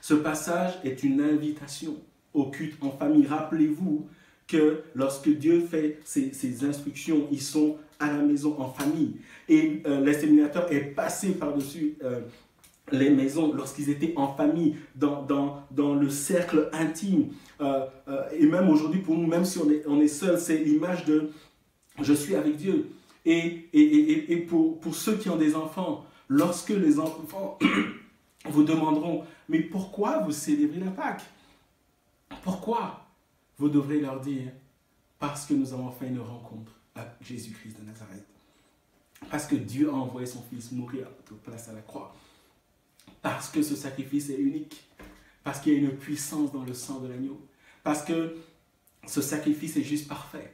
Ce passage est une invitation au culte en famille. Rappelez-vous que lorsque Dieu fait ses instructions, ils sont à la maison en famille. Et l'exterminateur est passé par-dessus les maisons lorsqu'ils étaient en famille, dans le cercle intime. Et même aujourd'hui, pour nous, même si on est seul, c'est l'image de « je suis avec Dieu ». Et pour ceux qui ont des enfants, lorsque les enfants vous demanderont « mais pourquoi vous célébrez la Pâque? Pourquoi ?» Vous devrez leur dire « parce que nous avons fait une rencontre avec Jésus-Christ de Nazareth. Parce que Dieu a envoyé son Fils mourir à notre place à la croix. Parce que ce sacrifice est unique. Parce qu'il y a une puissance dans le sang de l'agneau. Parce que ce sacrifice est juste parfait.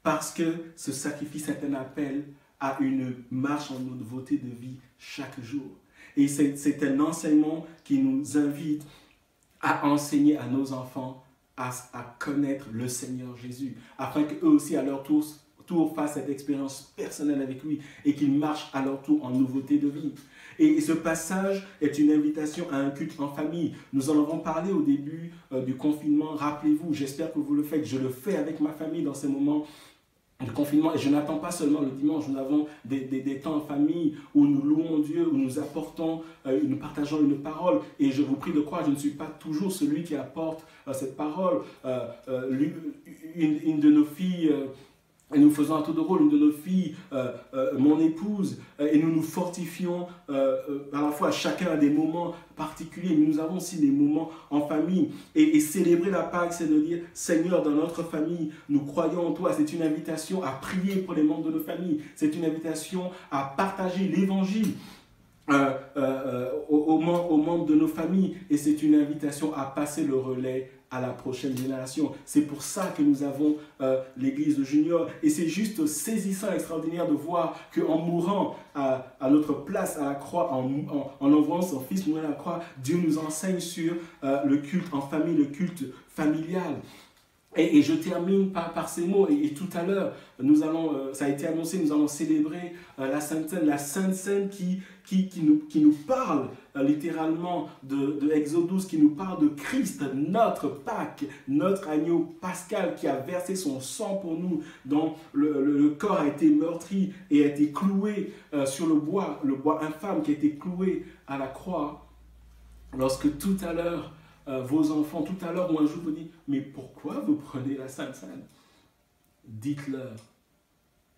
Parce que ce sacrifice est un appel à une marche en nouveauté de vie chaque jour. Et c'est un enseignement qui nous invite à enseigner à nos enfants à connaître le Seigneur Jésus, afin qu'eux aussi, à leur tour, fassent cette expérience personnelle avec lui et qu'ils marchent à leur tour en nouveauté de vie. Et ce passage est une invitation à un culte en famille. Nous en avons parlé au début du confinement. Rappelez-vous, j'espère que vous le faites. Je le fais avec ma famille dans ces moments de confinement. Et je n'attends pas seulement le dimanche. Nous avons des temps en famille où nous louons Dieu, où nous apportons, nous partageons une parole. Et je vous prie de croire, je ne suis pas toujours celui qui apporte cette parole. Une de nos filles... Et nous faisons un tour de rôle, une de nos filles, mon épouse, et nous nous fortifions à la fois chacun à des moments particuliers, mais nous avons aussi des moments en famille. Et célébrer la Pâque, c'est de dire, Seigneur, dans notre famille, nous croyons en toi. C'est une invitation à prier pour les membres de nos familles. C'est une invitation à partager l'évangile aux membres de nos familles. Et c'est une invitation à passer le relais à la prochaine génération. C'est pour ça que nous avons l'église de Junior. Et c'est juste saisissant, extraordinaire de voir qu'en mourant à notre place à la croix, en envoyant son Fils mourir à la croix, Dieu nous enseigne sur le culte en famille, le culte familial. Et je termine par ces mots. Et tout à l'heure, ça a été annoncé, nous allons célébrer la Sainte Seine qui nous parle littéralement de Exode 12, qui nous parle de Christ, notre Pâque, notre agneau pascal qui a versé son sang pour nous, dont le corps a été meurtri et a été cloué sur le bois infâme qui a été cloué à la croix. Lorsque tout à l'heure, vos enfants, tout à l'heure, ou un jour vous dites, mais pourquoi vous prenez la Sainte Seine? Dites-leur,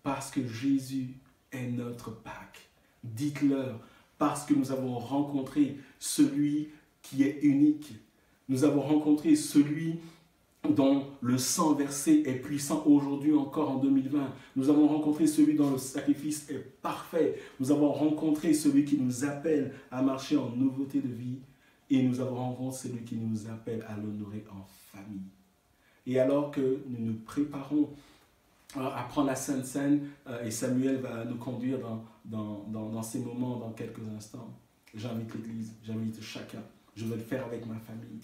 parce que Jésus est notre Pâque. Dites-leur, parce que nous avons rencontré celui qui est unique. Nous avons rencontré celui dont le sang versé est puissant aujourd'hui encore en 2020. Nous avons rencontré celui dont le sacrifice est parfait. Nous avons rencontré celui qui nous appelle à marcher en nouveauté de vie. Et nous avons rencontré celui qui nous appelle à l'honorer en famille. Et alors que nous nous préparons à prendre la Sainte Seine, et Samuel va nous conduire dans ces moments dans quelques instants, j'invite l'Église, j'invite chacun. Je vais le faire avec ma famille.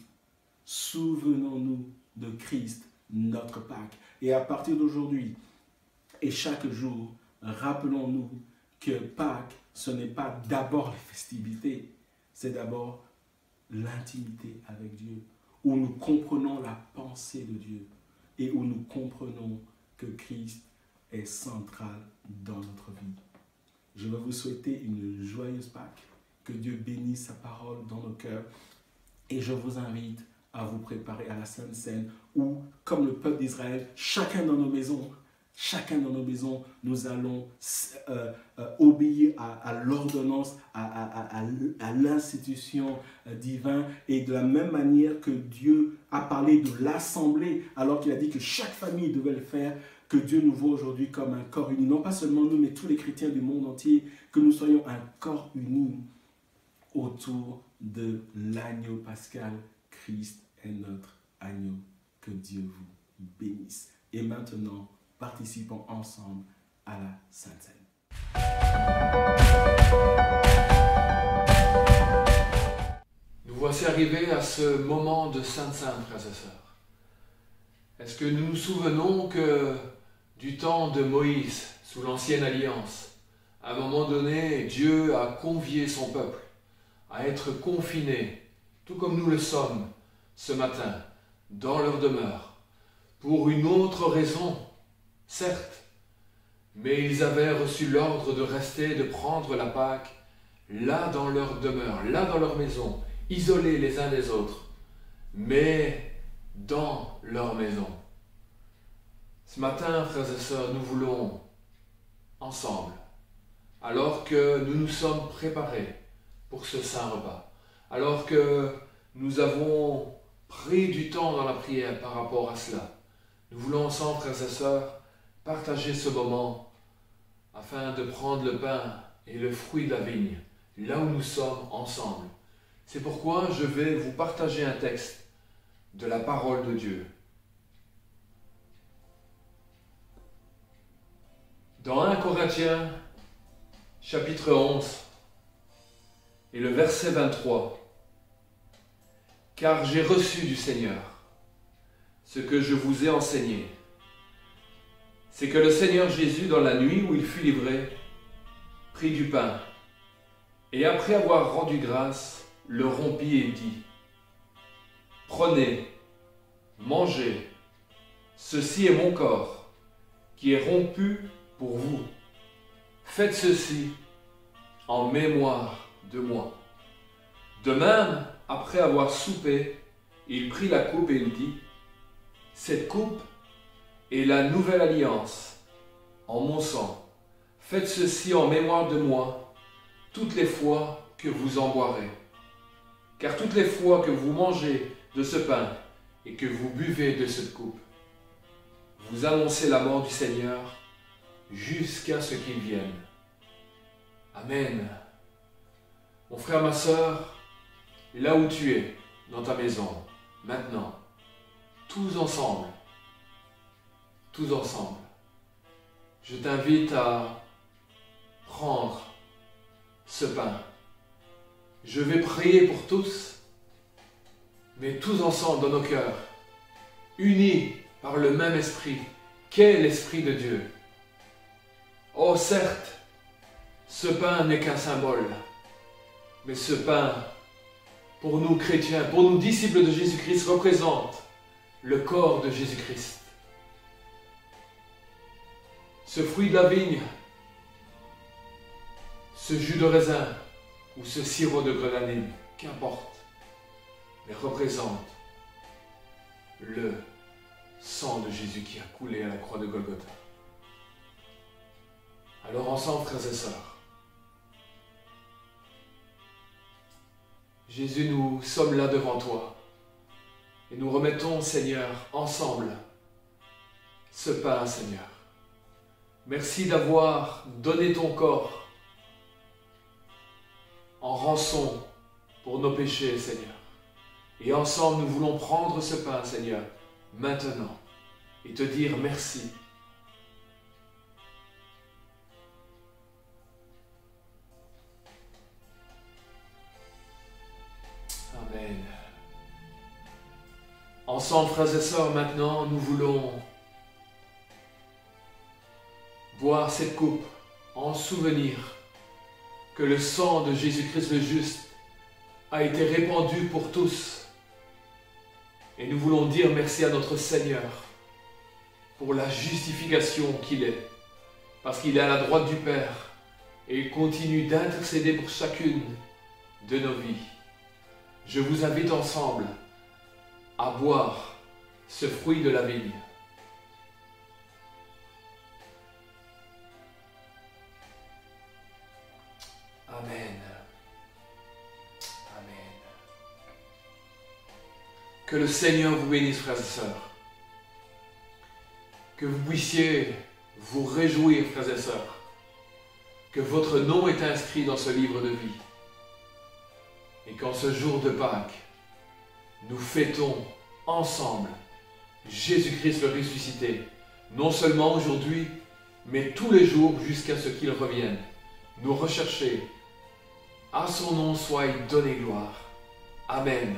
Souvenons-nous de Christ, notre Pâques. Et à partir d'aujourd'hui, et chaque jour, rappelons-nous que Pâques, ce n'est pas d'abord les festivités, c'est d'abord l'intimité avec Dieu, où nous comprenons la pensée de Dieu et où nous comprenons que Christ est central dans notre vie. Je vais vous souhaiter une joyeuse Pâques, que Dieu bénisse sa parole dans nos cœurs et je vous invite à vous préparer à la Sainte Seine où, comme le peuple d'Israël, chacun dans nos maisons, nous allons obéir à l'ordonnance, à l'institution divine. Et de la même manière que Dieu a parlé de l'assemblée, alors qu'il a dit que chaque famille devait le faire, que Dieu nous voit aujourd'hui comme un corps uni. Non pas seulement nous, mais tous les chrétiens du monde entier, que nous soyons un corps uni autour de l'agneau pascal. Christ est notre agneau. Que Dieu vous bénisse. Et maintenant, participons ensemble à la Sainte Seine. Nous voici arrivés à ce moment de Sainte Seine, frères et sœurs. Est-ce que nous nous souvenons que du temps de Moïse, sous l'Ancienne Alliance, à un moment donné, Dieu a convié son peuple à être confinés, tout comme nous le sommes ce matin, dans leur demeure, pour une autre raison, certes, mais ils avaient reçu l'ordre de rester, de prendre la Pâque, là dans leur demeure, là dans leur maison, isolés les uns des autres, mais dans leur maison. Ce matin, frères et sœurs, nous voulons, ensemble, alors que nous nous sommes préparés pour ce saint repas, alors que nous avons pris du temps dans la prière par rapport à cela, nous voulons ensemble, frères et sœurs, partager ce moment afin de prendre le pain et le fruit de la vigne, là où nous sommes ensemble. C'est pourquoi je vais vous partager un texte de la parole de Dieu. Dans 1 Corinthiens, chapitre 11, et le verset 23, « Car j'ai reçu du Seigneur ce que je vous ai enseigné, c'est que le Seigneur Jésus, dans la nuit où il fut livré, prit du pain, et après avoir rendu grâce, le rompit et dit, « Prenez, mangez, ceci est mon corps, qui est rompu pour vous. Faites ceci en mémoire de moi. » De même, après avoir soupé, il prit la coupe et il dit, « Cette coupe est la nouvelle alliance en mon sang. Faites ceci en mémoire de moi, toutes les fois que vous en boirez. Car toutes les fois que vous mangez de ce pain et que vous buvez de cette coupe, vous annoncez la mort du Seigneur jusqu'à ce qu'il vienne. » Amen. Mon frère, ma sœur, là où tu es, dans ta maison, maintenant, tous ensemble, je t'invite à prendre ce pain. Je vais prier pour tous, mais tous ensemble dans nos cœurs, unis par le même esprit, qu'est l'Esprit de Dieu. Oh, certes, ce pain n'est qu'un symbole, mais ce pain, pour nous chrétiens, pour nous disciples de Jésus-Christ, représente le corps de Jésus-Christ. Ce fruit de la vigne, ce jus de raisin ou ce sirop de grenadine, qu'importe, mais représente le sang de Jésus qui a coulé à la croix de Golgotha. Alors ensemble, frères et sœurs, Jésus, nous sommes là devant toi. Et nous remettons, Seigneur, ensemble, ce pain, Seigneur. Merci d'avoir donné ton corps en rançon pour nos péchés, Seigneur. Et ensemble, nous voulons prendre ce pain, Seigneur, maintenant, et te dire merci. Amen. Ensemble, frères et sœurs, maintenant, nous voulons boire cette coupe en souvenir que le sang de Jésus-Christ le juste a été répandu pour tous. Et nous voulons dire merci à notre Seigneur pour la justification qu'il est, parce qu'il est à la droite du Père et il continue d'intercéder pour chacune de nos vies. Je vous invite ensemble à boire ce fruit de la vigne. Amen. Amen. Que le Seigneur vous bénisse, frères et sœurs. Que vous puissiez vous réjouir, frères et sœurs, que votre nom est inscrit dans ce livre de vie. Et qu'en ce jour de Pâques, nous fêtons ensemble Jésus-Christ le ressuscité, non seulement aujourd'hui, mais tous les jours jusqu'à ce qu'il revienne, nous rechercher. À son nom soit donné gloire. Amen.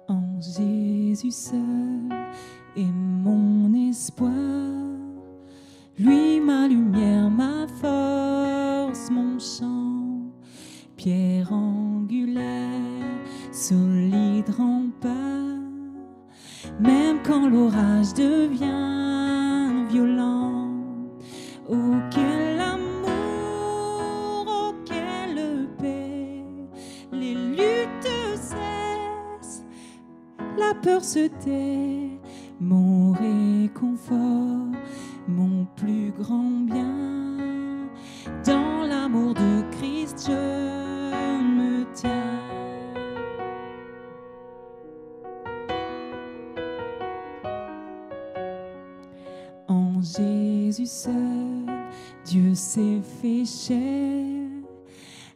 En Jésus seul est mon espoir, lui ma lumière, ma force, mon chant, pierre angulaire, solide rempart. Même quand l'orage devient violent, oh quel amour, oh quelle paix, les luttes cessent, la peur se tait, mon réconfort, mon plus grand bien, dans l'amour de Christ je me tiens. En Jésus seul, Dieu s'est fait chair,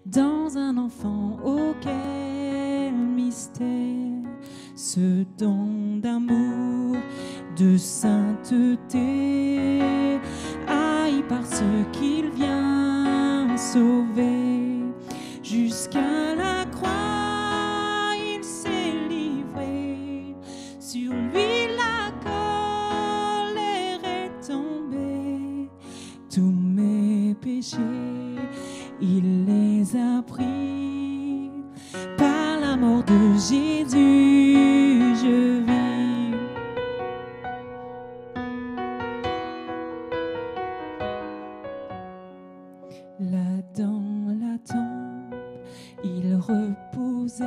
dans un enfant, oh quel mystère, ce don d'amour, de sainteté, haï par ceux qu'il vient sauver. Jusqu'à la croix, il s'est livré. Sur lui, la colère est tombée. Tous mes péchés, il les a pris. Par la mort de Jésus, je vis. Là dans la tombe, il reposait,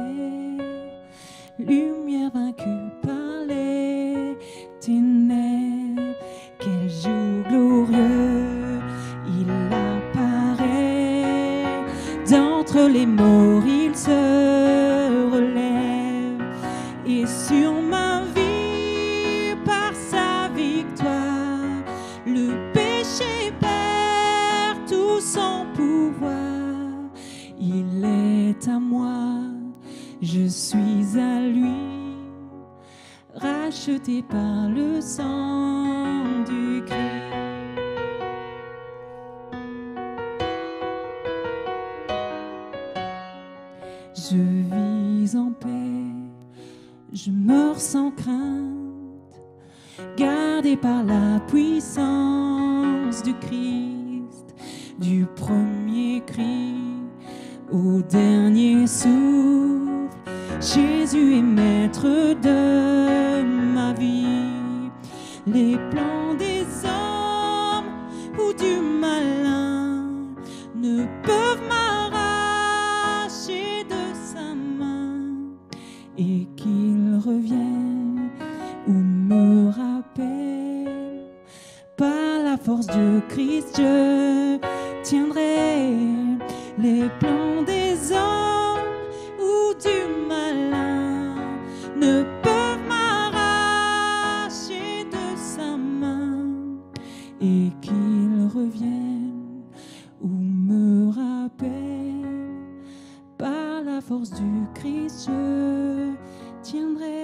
lumière vaincue par les ténèbres. Quel jour glorieux, il apparaît, d'entre les morts il se relève, et sur ma vie, par sa victoire, le péché perd tout son pouvoir. Il est à moi, je suis à lui, racheté par le sang du Christ. Je vis en paix, je meurs sans crainte, gardé par la puissance du Christ, du premier cri au dernier souffle. Jésus est maître de ma vie. Les plans des hommes ou du malin ne peuvent m'arracher de sa main. tiendrai. Les plans des hommes ou du malin ne peuvent m'arracher de sa main, et qu'il revienne ou me rappelle, par la force du Christ je tiendrai.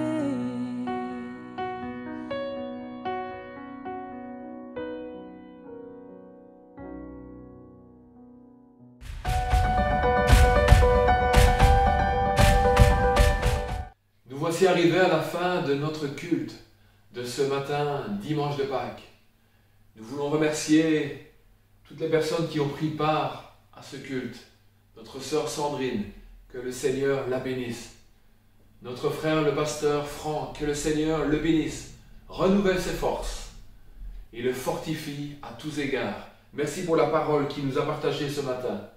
Nous voici arrivés à la fin de notre culte de ce matin, dimanche de Pâques. Nous voulons remercier toutes les personnes qui ont pris part à ce culte. Notre sœur Sandrine, que le Seigneur la bénisse. Notre frère le pasteur Franck, que le Seigneur le bénisse, renouvelle ses forces et le fortifie à tous égards. Merci pour la parole qu'il nous a partagée ce matin.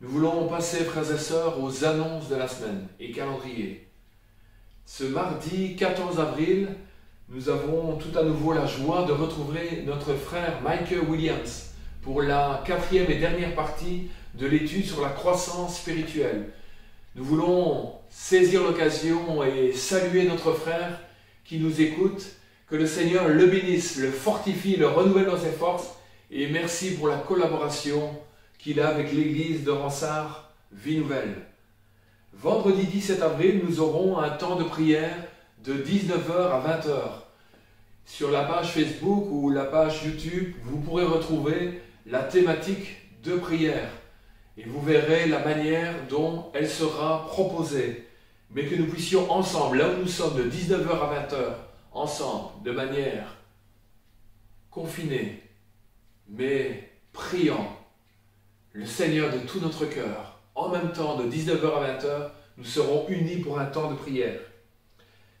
Nous voulons passer, frères et sœurs, aux annonces de la semaine et calendrier. Ce mardi 14 avril, nous avons tout à nouveau la joie de retrouver notre frère Michael Williams pour la 4e et dernière partie de l'étude sur la croissance spirituelle. Nous voulons saisir l'occasion et saluer notre frère qui nous écoute. Que le Seigneur le bénisse, le fortifie, le renouvelle dans ses forces. Et merci pour la collaboration qu'il a avec l'église de Ronsard, Vie Nouvelle. Vendredi 17 avril, nous aurons un temps de prière de 19h à 20h. Sur la page Facebook ou la page YouTube, vous pourrez retrouver la thématique de prière. Et vous verrez la manière dont elle sera proposée. Mais que nous puissions ensemble, là où nous sommes, de 19h à 20h, ensemble, de manière confinée, mais priant le Seigneur de tout notre cœur. En même temps, de 19h à 20h, nous serons unis pour un temps de prière.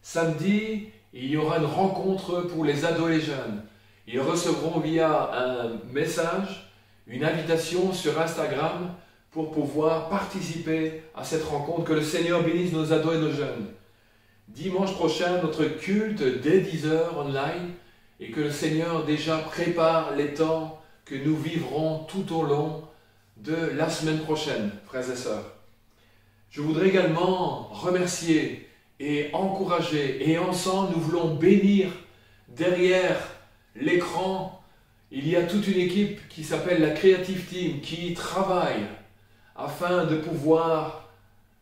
Samedi, il y aura une rencontre pour les ados et les jeunes. Ils recevront via un message, une invitation sur Instagram pour pouvoir participer à cette rencontre. Que le Seigneur bénisse nos ados et nos jeunes. Dimanche prochain, notre culte dès 10h online, et que le Seigneur déjà prépare les temps que nous vivrons tout au long de la semaine prochaine, frères et sœurs. Je voudrais également remercier et encourager, et ensemble nous voulons bénir derrière l'écran. Il y a toute une équipe qui s'appelle la Creative Team qui travaille afin de pouvoir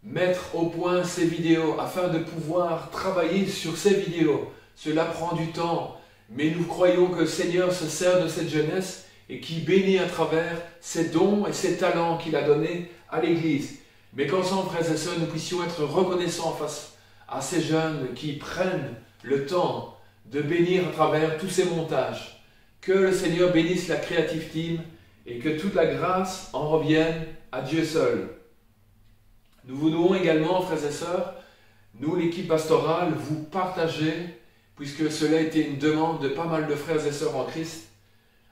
mettre au point ces vidéos, afin de pouvoir travailler sur ces vidéos. Cela prend du temps, mais nous croyons que le Seigneur se sert de cette jeunesse et qui bénit à travers ses dons et ses talents qu'il a donnés à l'Église. Mais qu'ensemble, frères et sœurs, nous puissions être reconnaissants face à ces jeunes qui prennent le temps de bénir à travers tous ces montages. Que le Seigneur bénisse la Creative Team et que toute la grâce en revienne à Dieu seul. Nous voulons également, frères et sœurs, nous, l'équipe pastorale, vous partager, puisque cela a été une demande de pas mal de frères et sœurs en Christ,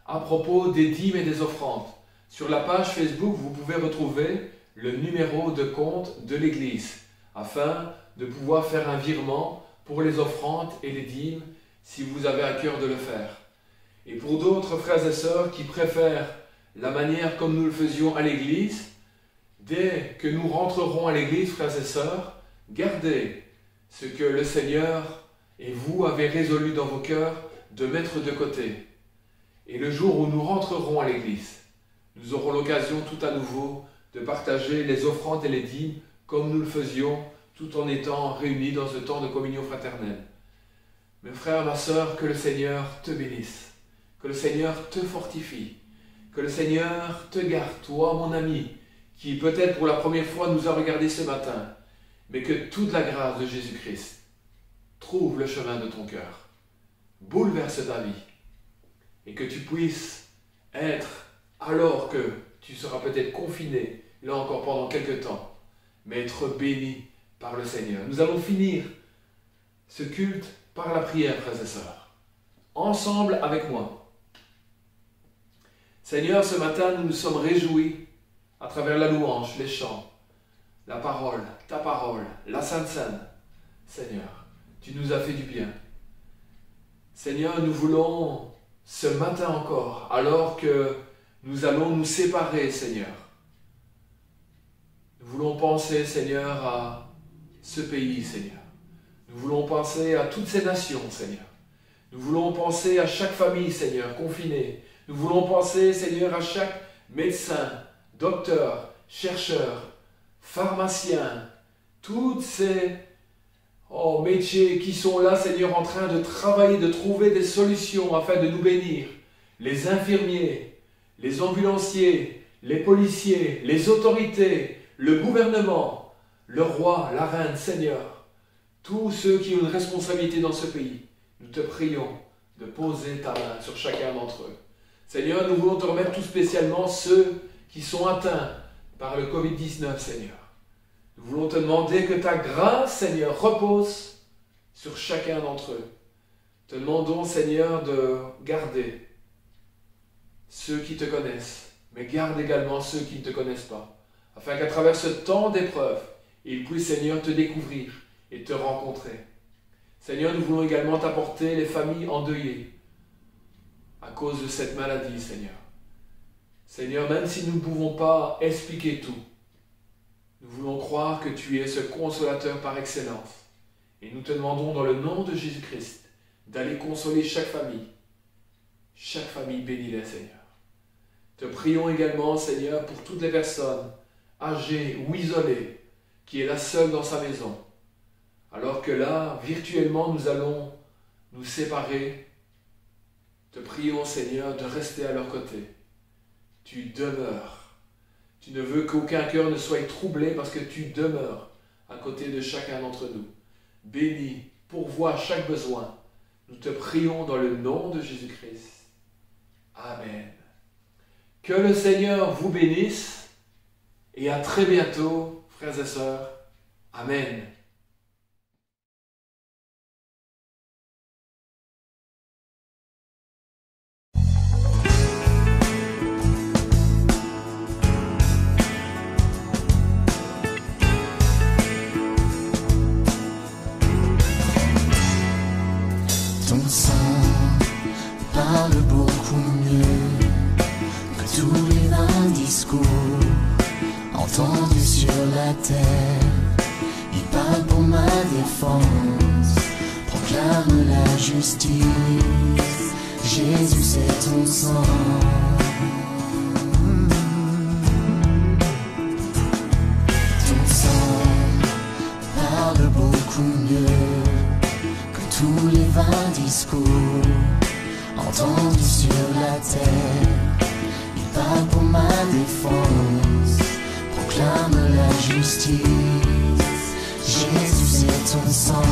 à propos des dîmes et des offrandes. Sur la page Facebook, vous pouvez retrouver le numéro de compte de l'Église, afin de pouvoir faire un virement pour les offrandes et les dîmes, si vous avez à cœur de le faire. Et pour d'autres frères et sœurs qui préfèrent la manière comme nous le faisions à l'Église, dès que nous rentrerons à l'Église, frères et sœurs, gardez ce que le Seigneur et vous avez résolu dans vos cœurs de mettre de côté. Et le jour où nous rentrerons à l'Église, nous aurons l'occasion tout à nouveau de partager les offrandes et les dîmes comme nous le faisions, tout en étant réunis dans ce temps de communion fraternelle. Mes frères, ma sœur, que le Seigneur te bénisse, que le Seigneur te fortifie, que le Seigneur te garde, toi mon ami, qui peut-être pour la première fois nous a regardé ce matin, mais que toute la grâce de Jésus-Christ trouve le chemin de ton cœur, bouleverse ta vie, et que tu puisses être, alors que tu seras peut-être confiné, là encore pendant quelque temps, mais être béni par le Seigneur. Nous allons finir ce culte par la prière, frères et sœurs, ensemble avec moi. Seigneur, ce matin, nous nous sommes réjouis à travers la louange, les chants, la parole, ta parole, la Sainte Seine. Seigneur, tu nous as fait du bien. Seigneur, nous voulons ce matin encore, alors que nous allons nous séparer, Seigneur. Nous voulons penser, Seigneur, à ce pays, Seigneur. Nous voulons penser à toutes ces nations, Seigneur. Nous voulons penser à chaque famille, Seigneur, confinée. Nous voulons penser, Seigneur, à chaque médecin, docteur, chercheur, pharmacien, toutes ces métiers qui sont là, Seigneur, en train de travailler, de trouver des solutions afin de nous bénir. Les infirmiers, les ambulanciers, les policiers, les autorités, le gouvernement, le roi, la reine, Seigneur, tous ceux qui ont une responsabilité dans ce pays, nous te prions de poser ta main sur chacun d'entre eux. Seigneur, nous voulons te remettre tout spécialement ceux qui sont atteints par le Covid-19, Seigneur. Nous voulons te demander que ta grâce, Seigneur, repose sur chacun d'entre eux. Te demandons, Seigneur, de garder ceux qui te connaissent, mais garde également ceux qui ne te connaissent pas, afin qu'à travers ce temps d'épreuve, ils puissent, Seigneur, te découvrir et te rencontrer. Seigneur, nous voulons également t'apporter les familles endeuillées à cause de cette maladie, Seigneur. Seigneur, même si nous ne pouvons pas expliquer tout, nous voulons croire que tu es ce consolateur par excellence. Et nous te demandons dans le nom de Jésus-Christ d'aller consoler chaque famille. Chaque famille, bénis-les, Seigneur. Te prions également, Seigneur, pour toutes les personnes âgées ou isolées, qui est là seule dans sa maison. Alors que là, virtuellement, nous allons nous séparer. Te prions, Seigneur, de rester à leur côté. Tu demeures. Tu ne veux qu'aucun cœur ne soit troublé parce que tu demeures à côté de chacun d'entre nous. Bénis, pourvois chaque besoin. Nous te prions dans le nom de Jésus-Christ. Amen. Que le Seigneur vous bénisse et à très bientôt, frères et sœurs. Amen. Ton sang parle beaucoup mieux que tous les vains discours entendus sur la terre. Il parle pour ma défense, proclame la justice. Jésus, c'est ton sang. Ton sang parle beaucoup mieux que tous les vains discours entendus sur la terre. Il parle pour ma défense, proclame la justice. Jésus, c'est ton sang.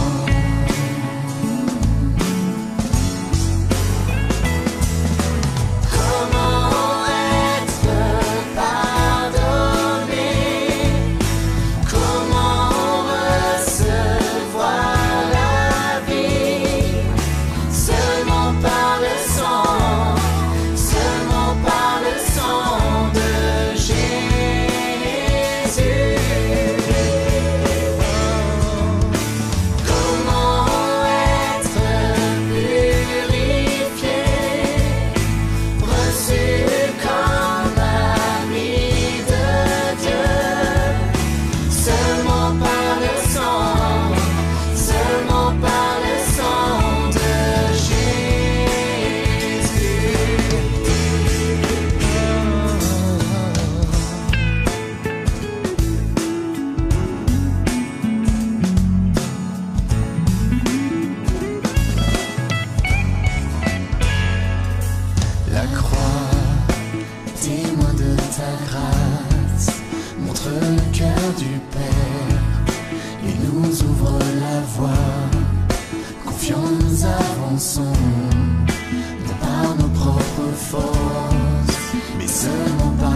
Non par nos propres forces, mais seulement par